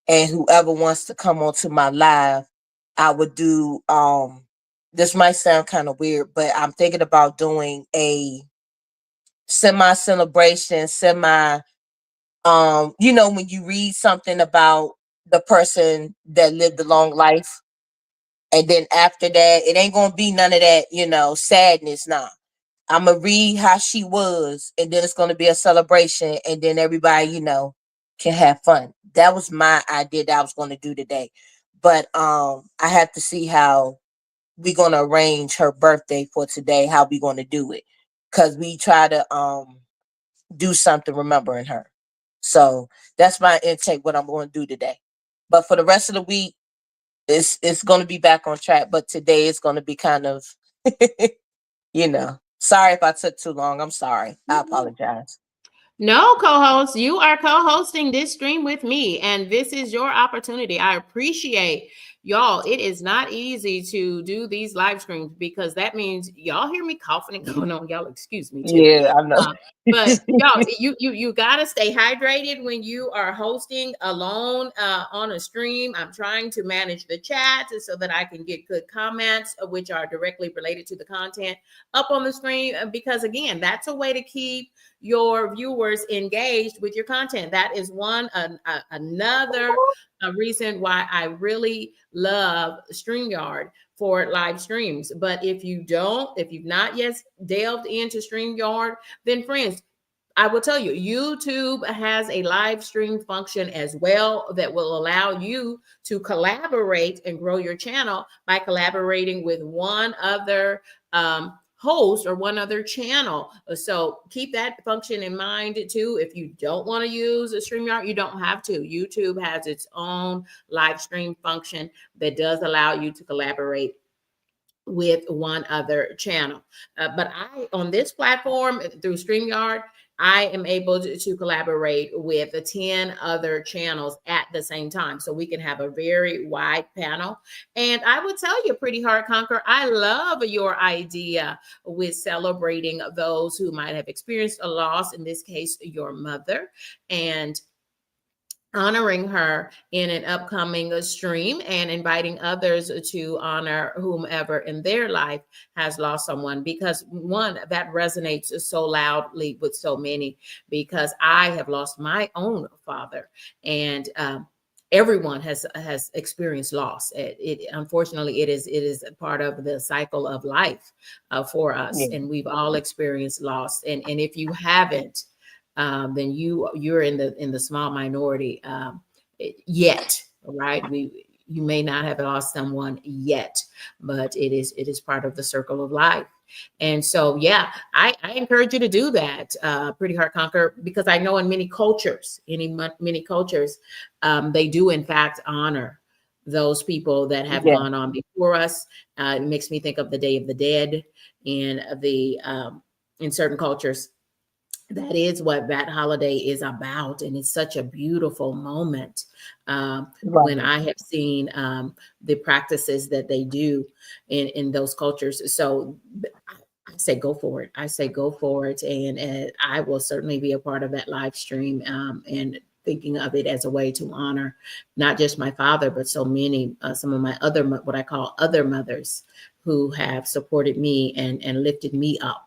And whoever wants to come onto my live, I would do this might sound kind of weird, but I'm thinking about doing a semi celebration, when you read something about the person that lived a long life, and then after that, it ain't gonna be none of that, sadness. Nah, I'm gonna read how she was, and then it's gonna be a celebration, and then everybody, can have fun. That was my idea that I was gonna do today. But I have to see how we're gonna arrange her birthday for today, how we gonna do it. Cause we try to do something remembering her. So that's my intake, what I'm gonna do today. But for the rest of the week, it's gonna be back on track. But today it's gonna be kind of Sorry if I took too long. I'm sorry. I apologize. No, co-host, you are co-hosting this stream with me, and this is your opportunity. I appreciate Y'all, it is not easy to do these live streams because that means y'all hear me coughing and going on. Y'all excuse me too. Yeah, I know. But y'all, you gotta stay hydrated when you are hosting alone on a stream. I'm trying to manage the chat so that I can get good comments, which are directly related to the content up on the screen. Because again, that's a way to keep your viewers engaged with your content. That is another reason why I really love StreamYard for live streams. But if you've not yet delved into StreamYard, then friends, I will tell you, YouTube has a live stream function as well that will allow you to collaborate and grow your channel by collaborating with one other host or one other channel. So keep that function in mind too. If you don't want to use a StreamYard, you don't have to. YouTube has its own live stream function that does allow you to collaborate with one other channel. But on this platform through StreamYard, I am able to collaborate with 10 other channels at the same time. So we can have a very wide panel. And I would tell you, Pretty Heart Conquer, I love your idea with celebrating those who might have experienced a loss, in this case, your mother, and honoring her in an upcoming stream and inviting others to honor whomever in their life has lost someone, because one, that resonates so loudly with so many, because I have lost my own father, and everyone has experienced loss. It unfortunately it is a part of the cycle of life for us, Yeah. and we've all experienced loss. And if you haven't, then you're in the small minority yet, right? You may not have lost someone yet, but it is part of the circle of life. And so, yeah, I encourage you to do that, Pretty Heart Conquer, because I know in many cultures, many cultures, they do in fact honor those people that have Yeah. gone on before us. It makes me think of the Day of the Dead in certain cultures. That is what that holiday is about, and it's such a beautiful moment when Right. I have seen the practices that they do in those cultures. So I say go for it. I say go for it, and I will certainly be a part of that live stream, and thinking of it as a way to honor not just my father, but so many, some of my other, what I call other mothers, who have supported me and lifted me up.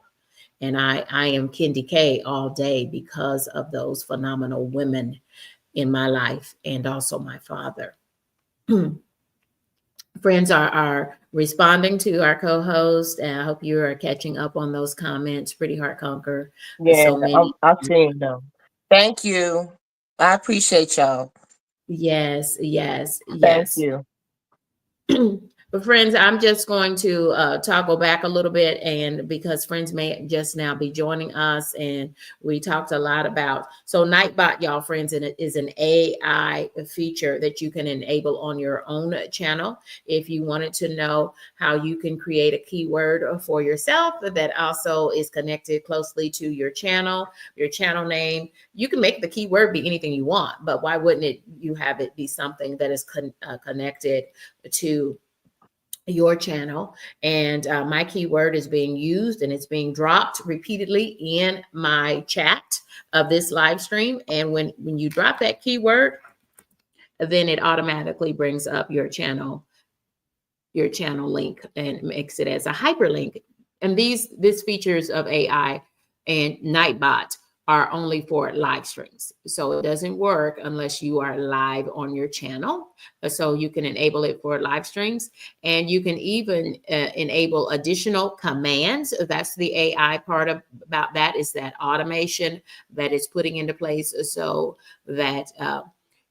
And I am Kendi K all day because of those phenomenal women in my life, and also my father. Friends are responding to our co-host, and I hope you are catching up on those comments. Pretty Heart Conquer. Yeah, So many. I'm seeing them. Thank you. I appreciate y'all. Yes, yes, Thank yes. you. But friends, I'm just going to toggle back a little bit, and because friends may just now be joining us, and we talked a lot about, so Nightbot, y'all friends, and it is an AI feature that you can enable on your own channel. If you wanted to know how you can create a keyword for yourself that also is connected closely to your channel name, you can make the keyword be anything you want, but why wouldn't you have it be something that is connected to your channel? And my keyword is being used, and it's being dropped repeatedly in my chat of this live stream. And when you drop that keyword, then it automatically brings up your channel link and makes it as a hyperlink. And these features of AI and Nightbot are only for live streams. So it doesn't work unless you are live on your channel. So you can enable it for live streams, and you can even enable additional commands. That's the AI part about that, is that automation that is putting into place so that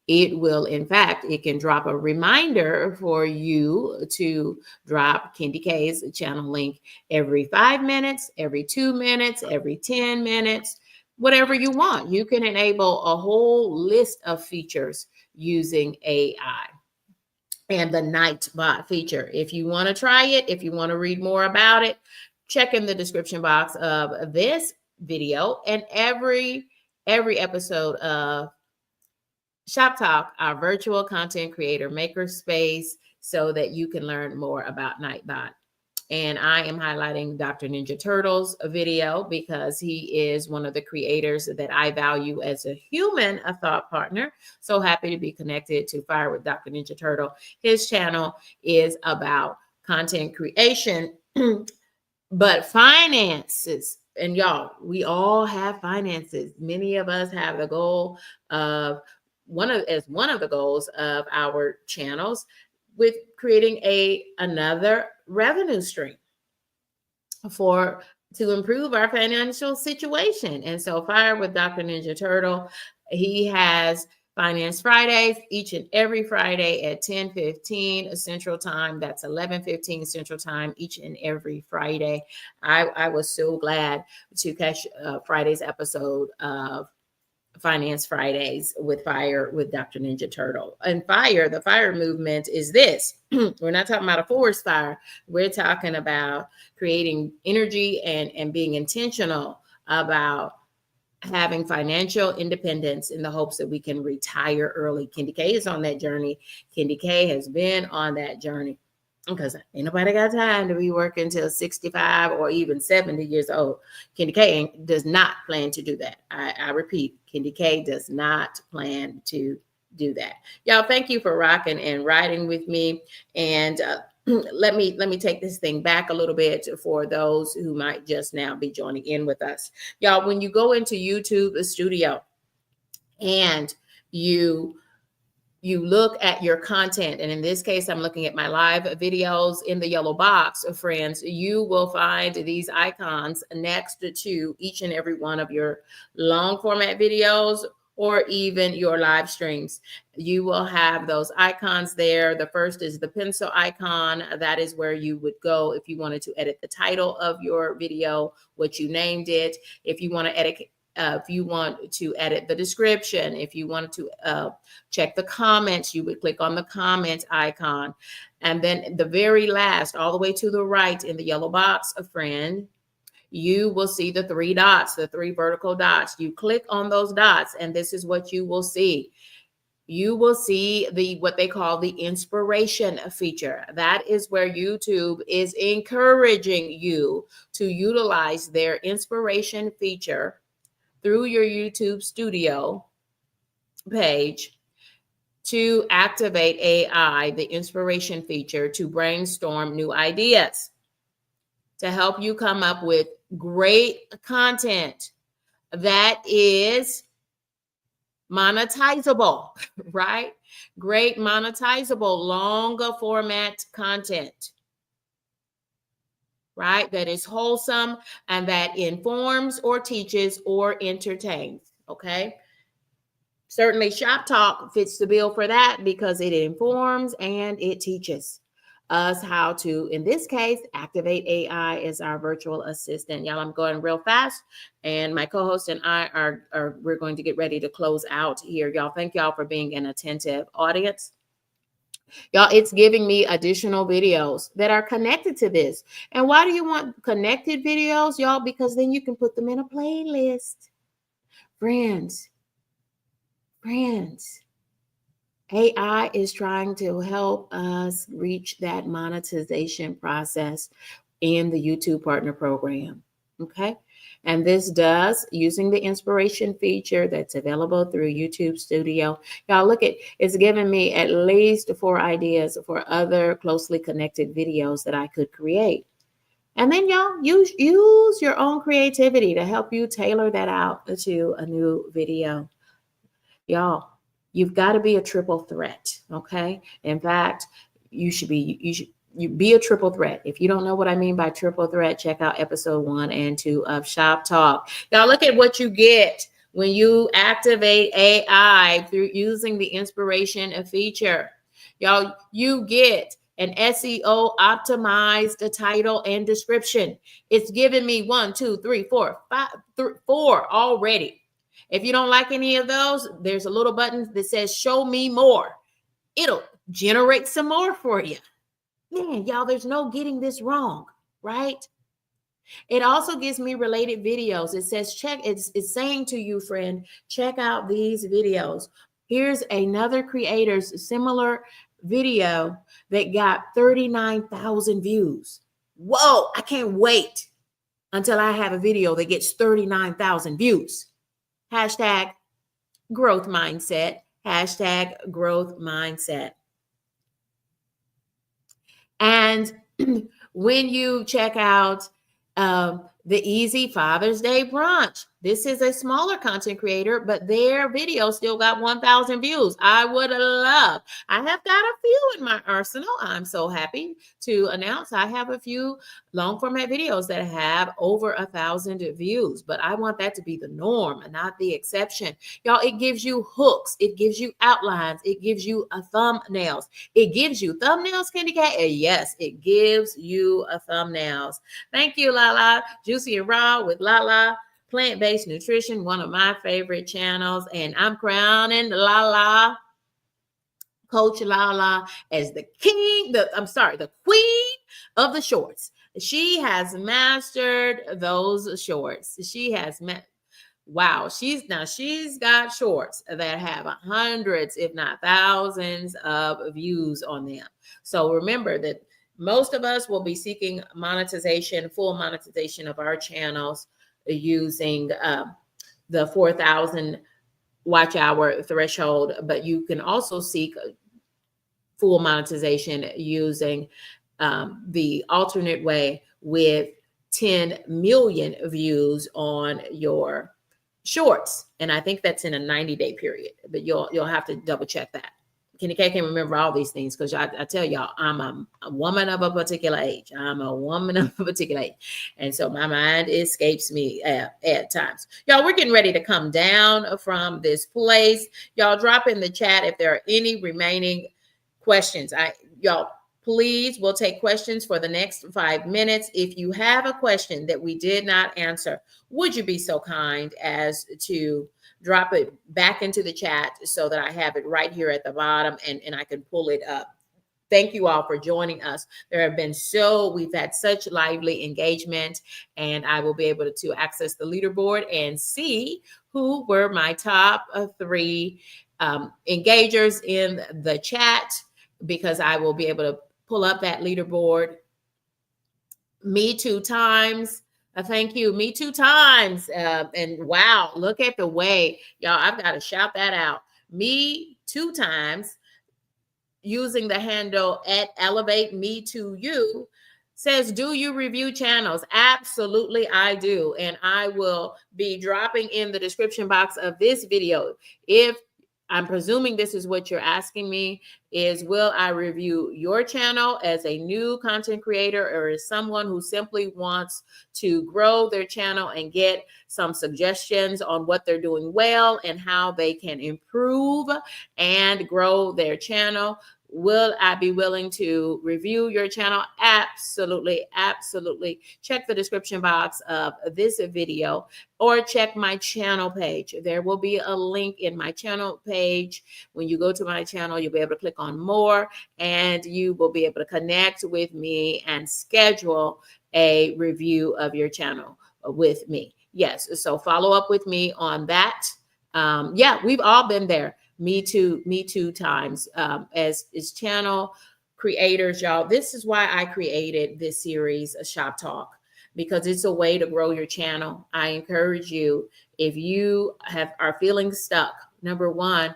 it will, in fact, it can drop a reminder for you to drop Kendi K's channel link every 5 minutes, every 2 minutes, every 10 minutes, whatever you want. You can enable a whole list of features using AI and the Nightbot feature. If you want to try it, if you want to read more about it, check in the description box of this video and every episode of Shop Talk, our virtual content creator makerspace so that you can learn more about Nightbot. And I am highlighting Dr. Ninja Turtle's video because he is one of the creators that I value as a human, a thought partner. So happy to be connected to Fire with Dr. Ninja Turtle. His channel is about content creation, but finances. And y'all, we all have finances. Many of us have the goal of one of the goals of our channels with creating another revenue stream to improve our financial situation. And so Fire with Dr. Ninja Turtle, he has Finance Fridays each and every Friday at 10:15 Central Time. That's 11:15 Central Time each and every Friday. I was so glad to catch Friday's episode of Finance Fridays with Fire with Dr. Ninja Turtle. And the fire movement is this. We're not talking about a forest fire. We're talking about creating energy and being intentional about having financial independence in the hopes that we can retire early. Kendi K is on that journey. Kendi K has been on that journey because ain't nobody got time to be working until 65 or even 70 years old. Kendi K does not plan to do that. I repeat, Kendi K does not plan to do that. Y'all, thank you for rocking and riding with me. And let me take this thing back a little bit for those who might just now be joining in with us. Y'all, when you go into YouTube Studio and you look at your content, and in this case, I'm looking at my live videos in the yellow box, friends, you will find these icons next to each and every one of your long format videos or even your live streams. You will have those icons there. The first is the pencil icon. That is where you would go if you wanted to edit the title of your video, what you named it. If you want to edit the description, if you wanted to check the comments, you would click on the comment icon. And then the very last, all the way to the right in the yellow box, friend, you will see the three dots, the three vertical dots. You click on those dots, and this is what you will see. You will see what they call the inspiration feature. That is where YouTube is encouraging you to utilize their inspiration feature through your YouTube Studio page to activate AI, the inspiration feature, to brainstorm new ideas, to help you come up with great content that is monetizable, right? Great monetizable, longer format content, right? That is wholesome and that informs or teaches or entertains, okay? Certainly Shop Talk fits the bill for that because it informs and it teaches us how to, in this case, activate AI as our virtual assistant. Y'all, I'm going real fast, and my co-host and I we're going to get ready to close out here. Y'all, thank y'all for being an attentive audience. Y'all, it's giving me additional videos that are connected to this. And why do you want connected videos, y'all? Because then you can put them in a playlist. Friends, AI is trying to help us reach that monetization process in the YouTube Partner Program, okay? And this does, using the inspiration feature that's available through YouTube Studio. Y'all look at, it's given me at least 4 ideas for other closely connected videos that I could create. And then y'all use your own creativity to help you tailor that out to a new video. Y'all, you've got to be a triple threat, okay? In fact, you be a triple threat. If you don't know what I mean by triple threat, check out episode 1 and 2 of Shop Talk. Now look at what you get when you activate AI through using the inspiration feature. Y'all, you get an SEO optimized title and description. It's giving me 1, 2, 3, 4, 5, 4 already. If you don't like any of those, there's a little button that says show me more. It'll generate some more for you. Man, y'all, there's no getting this wrong, right? It also gives me related videos. It says it's saying to you, friend, check out these videos. Here's another creator's similar video that got 39,000 views. Whoa, I can't wait until I have a video that gets 39,000 views. Hashtag growth mindset. Hashtag growth mindset. And when you check out the Easy Father's Day Brunch, this is a smaller content creator, but their video still got 1,000 views. I would love. I have got a few in my arsenal. I'm so happy to announce I have a few long format videos that have over 1,000 views, but I want that to be the norm and not the exception. Y'all, it gives you hooks. It gives you outlines. It gives you thumbnails. It gives you thumbnails, Candy Cat. Yes, it gives you thumbnails. Thank you, Lala. Juicy and Raw with Lala. Plant-based nutrition, one of my favorite channels. And I'm crowning Lala, Coach Lala, as the the queen of the shorts. She has mastered those shorts. Wow, she's got shorts that have hundreds, if not thousands of views on them. So remember that most of us will be seeking monetization, full monetization of our channels using the 4,000 watch hour threshold, but you can also seek full monetization using the alternate way with 10 million views on your shorts. And I think that's in a 90-day period, but you'll have to double check that. Kenny K can't remember all these things because I tell y'all, I'm a woman of a particular age. I'm a woman of a particular age. And so my mind escapes me at times. Y'all, we're getting ready to come down from this place. Y'all drop in the chat if there are any remaining questions. Y'all, please, we'll take questions for the next 5 minutes. If you have a question that we did not answer, would you be so kind as to drop it back into the chat so that I have it right here at the bottom and I can pull it up. Thank you all for joining us. We've had such lively engagement, and I will be able to access the leaderboard and see who were my top 3 engagers in the chat, because I will be able to pull up that leaderboard. Me Too Times. Thank you. Me Too Times. And wow, look at the way, y'all, I've got to shout that out. Me Too Times, using the handle at Elevate Me To You, says, do you review channels? Absolutely, I do. And I will be dropping in the description box of this video. If I'm presuming this is what you're asking me, is will I review your channel as a new content creator, or as someone who simply wants to grow their channel and get some suggestions on what they're doing well and how they can improve and grow their channel? Will I be willing to review your channel? Absolutely, absolutely. Check the description box of this video or check my channel page. There will be a link in my channel page. When you go to my channel, you'll be able to click on more and you will be able to connect with me and schedule a review of your channel with me. Yes, so follow up with me on that. Yeah, we've all been there. Me too times as channel creators, y'all. This is why I created this series of Shop Talk, because it's a way to grow your channel. I encourage you, if you are feeling stuck, number one,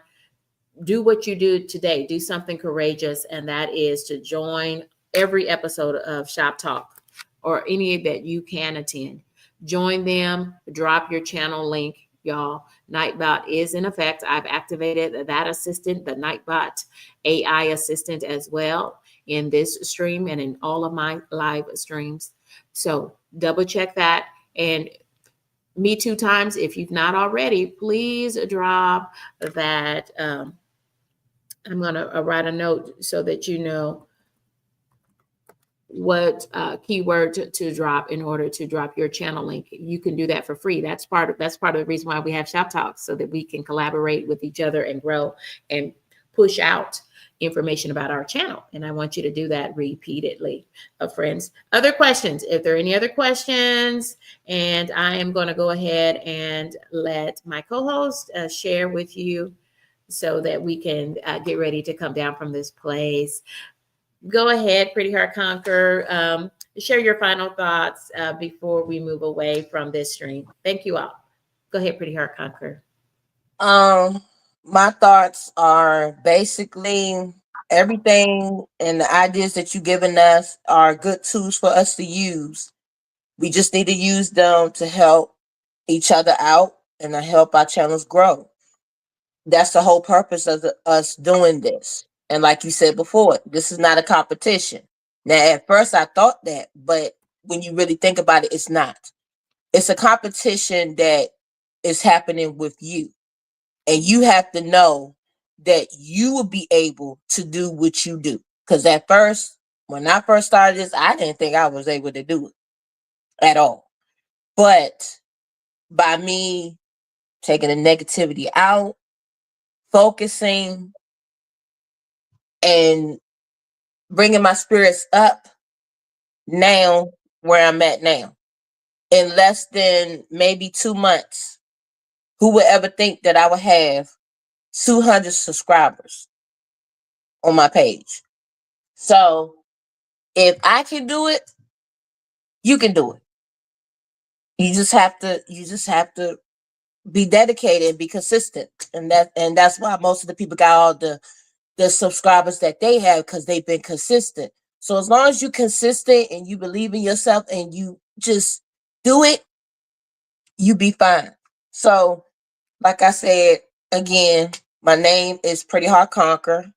do what you do today. Do something courageous, and that is to join every episode of Shop Talk or any that you can attend. Join them, drop your channel link. Y'all, Nightbot is in effect. I've activated that assistant, the Nightbot AI assistant, as well in this stream and in all of my live streams. So double check that. And Me Too Times, if you've not already, please drop that. I'm going to write a note so that you know what keyword to drop in order to drop your channel link. You can do that for free. That's part of the reason why we have Shop Talks, so that we can collaborate with each other and grow and push out information about our channel. And I want you to do that repeatedly, friends. Other questions? If there are any other questions, and I am going to go ahead and let my co-host share with you so that we can get ready to come down from this place. Go ahead, Pretty Heart Conquer. Share your final thoughts before we move away from this stream. Thank you all. Go ahead, Pretty Heart Conquer. My thoughts are basically everything and the ideas that you've given us are good tools for us to use. We just need to use them to help each other out and to help our channels grow. That's the whole purpose of us doing this. And like you said before, this is not a competition. Now, at first I thought that, but when you really think about it, it's not. It's a competition that is happening with you. And you have to know that you will be able to do what you do. Because at first, when I first started this, I didn't think I was able to do it at all. But by me taking the negativity out, focusing, and bringing my spirits up, now where I'm at now, in less than maybe 2 months, who would ever think that I would have 200 subscribers on my page? So if I can do it, you can do it. You just have to be dedicated and be consistent. And that's why most of the people got all the subscribers that they have, because they've been consistent. So as long as you're consistent and you believe in yourself and you just do it, you be fine. So like I said, again, my name is Pretty Heart Conquer.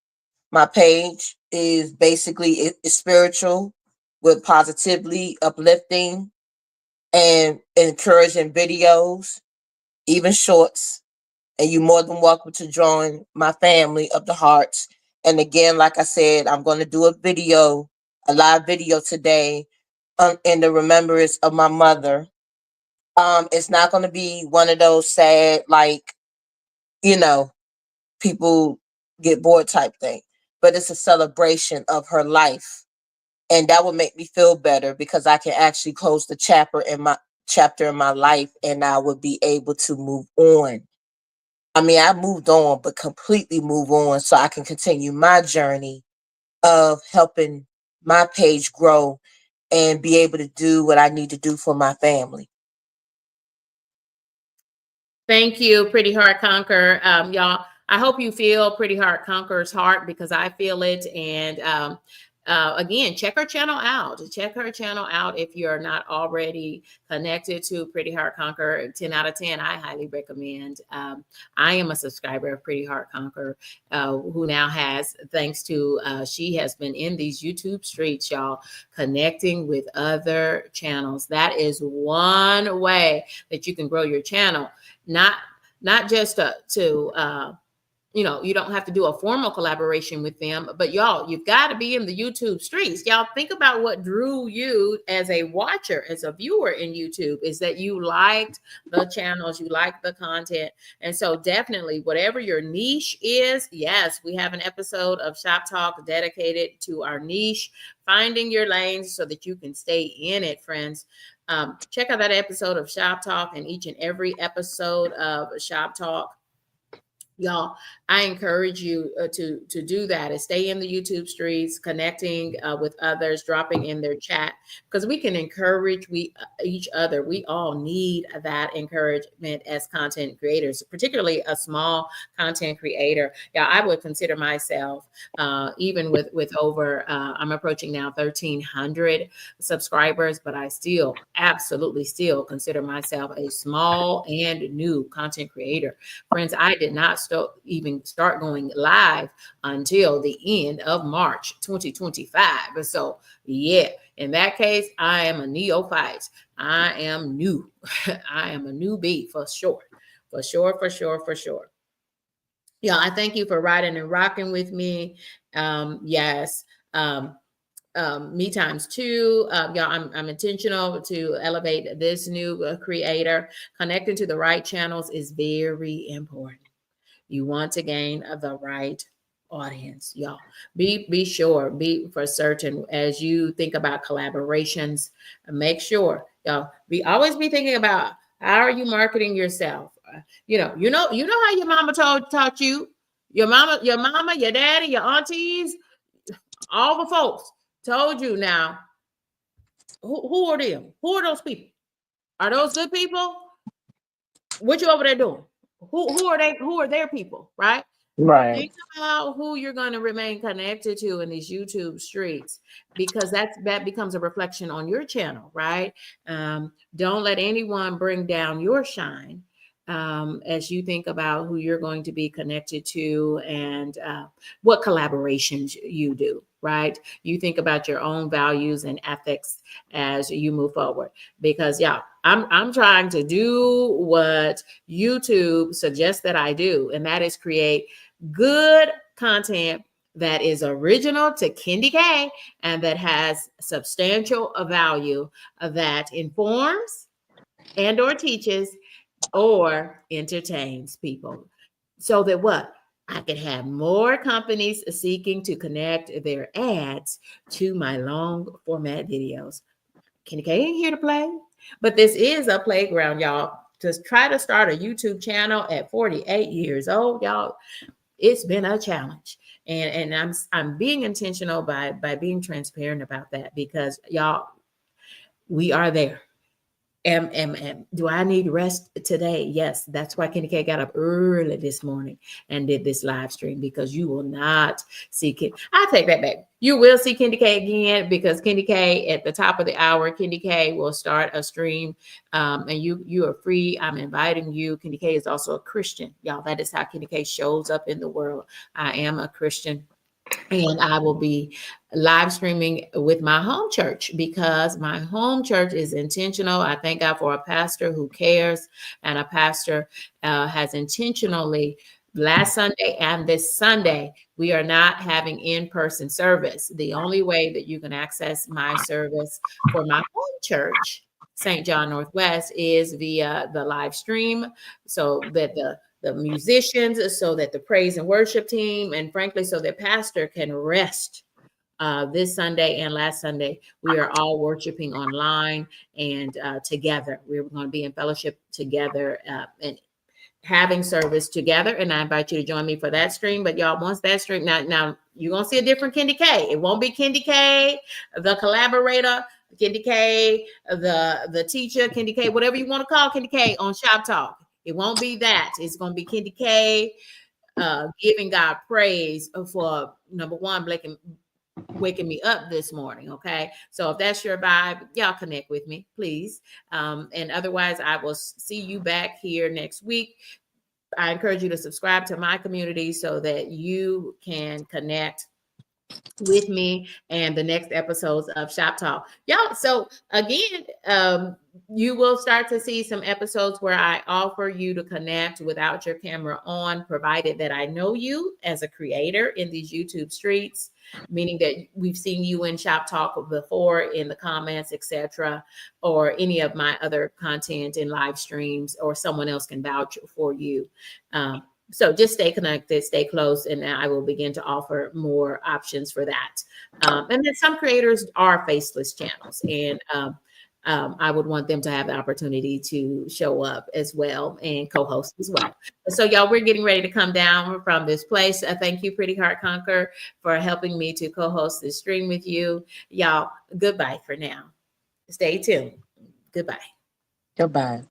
My page is basically it's spiritual with positively uplifting and encouraging videos, even shorts. And you're more than welcome to join my family of the hearts. And again, like I said, I'm going to do a live video today in the remembrance of my mother. It's not going to be one of those sad, like, you know, people get bored type thing, but it's a celebration of her life. And that would make me feel better because I can actually close the chapter in my life, and I would be able to move on. I mean, I moved on, but completely move on so I can continue my journey of helping my page grow and be able to do what I need to do for my family. Thank you, Pretty Heart Conquer. Y'all, I hope you feel Pretty Heart Conquer's heart, because I feel it. And again, check her channel out. Check her channel out if you're not already connected to Pretty Heart Conquer. 10 out of 10, I highly recommend. I am a subscriber of Pretty Heart Conquer, who now has, thanks to, she has been in these YouTube streets, y'all, connecting with other channels. That is one way that you can grow your channel. Not just to you don't have to do a formal collaboration with them, but y'all, you've got to be in the YouTube streets. Y'all, think about what drew you as a watcher, as a viewer in YouTube, is that you liked the channels, you liked the content. And so definitely, whatever your niche is, yes, we have an episode of Shop Talk dedicated to our niche, finding your lanes so that you can stay in it, friends. Check out that episode of Shop Talk and each and every episode of Shop Talk. Y'all, I encourage you to do that, and stay in the YouTube streets, connecting with others, dropping in their chat, because we can encourage each other. We all need that encouragement as content creators, particularly a small content creator. Yeah, I would consider myself, even with over, I'm approaching now 1,300 subscribers, but I still absolutely still consider myself a small and new content creator. Friends, I did not even start going live until the end of March 2025. So yeah, in that case, I am a neophyte. I am new. I am a newbie for sure. For sure, for sure, for sure. Yeah, I thank you for riding and rocking with me. Yes. Me times two. Yeah, I'm intentional to elevate this new creator. Connecting to the right channels is very important. You want to gain the right audience, y'all. Be sure, be for certain, as you think about collaborations, make sure, y'all, always be thinking about, how are you marketing yourself? You know how your mama taught you. Your mama, your daddy, your aunties, all the folks told you now. Who are them? Who are those people? Are those good people? What you over there doing? Who are they? Who are their people? Right? Right. Think about who you're going to remain connected to in these YouTube streets, because that becomes a reflection on your channel, right? Don't let anyone bring down your shine, as you think about who you're going to be connected to, and what collaborations you do, right? You think about your own values and ethics as you move forward, because yeah, I'm trying to do what YouTube suggests that I do, and that is create good content that is original to Kendi K and that has substantial value, that informs and or teaches or entertains people, so that what, I could have more companies seeking to connect their ads to my long format videos. Kendi K ain't here to play, but this is a playground, y'all. To try to start a YouTube channel at 48 years old, y'all, it's been a challenge, and I'm being intentional by being transparent about that, because y'all, we are there. And do I need rest today? Yes, that's why Kenny K got up early this morning and did this live stream, because you will not see I take that back. You will see Kenny K again, because Kenny K at the top of the hour, Kenny K will start a stream, and you are free. I'm inviting you. Kenny K is also a Christian, y'all. That is how Kenny K shows up in the world. I am a Christian. And I will be live streaming with my home church, because my home church is intentional. I thank God for a pastor who cares, and a pastor has intentionally, last Sunday and this Sunday, we are not having in-person service. The only way that you can access my service for my home church, St. John Northwest, is via the live stream, so that the musicians, so that the praise and worship team, and frankly, so that pastor can rest. This Sunday and last Sunday, we are all worshiping online and together. We're going to be in fellowship together, and having service together. And I invite you to join me for that stream. But y'all, once that stream, now you're going to see a different Kendi K. It won't be Kendi K, the collaborator, Kendi K, the teacher, Kendi K, whatever you want to call Kendi K on Shop Talk. It won't be that. It's going to be Kendi K, giving God praise for, number one, waking me up this morning. Okay. So if that's your vibe, y'all connect with me, please. And otherwise, I will see you back here next week. I encourage you to subscribe to my community so that you can connect with me and the next episodes of Shop Talk. Y'all, so again, you will start to see some episodes where I offer you to connect without your camera on, provided that I know you as a creator in these YouTube streets, meaning that we've seen you in Shop Talk before in the comments, etc., or any of my other content in live streams, or someone else can vouch for you. So just stay connected, stay close, and I will begin to offer more options for that. And then some creators are faceless channels, and I would want them to have the opportunity to show up as well and co-host as well. So y'all, we're getting ready to come down from this place. Thank you, Pretty Heart Conquer, for helping me to co-host this stream with you. Y'all, goodbye for now. Stay tuned. Goodbye. Goodbye.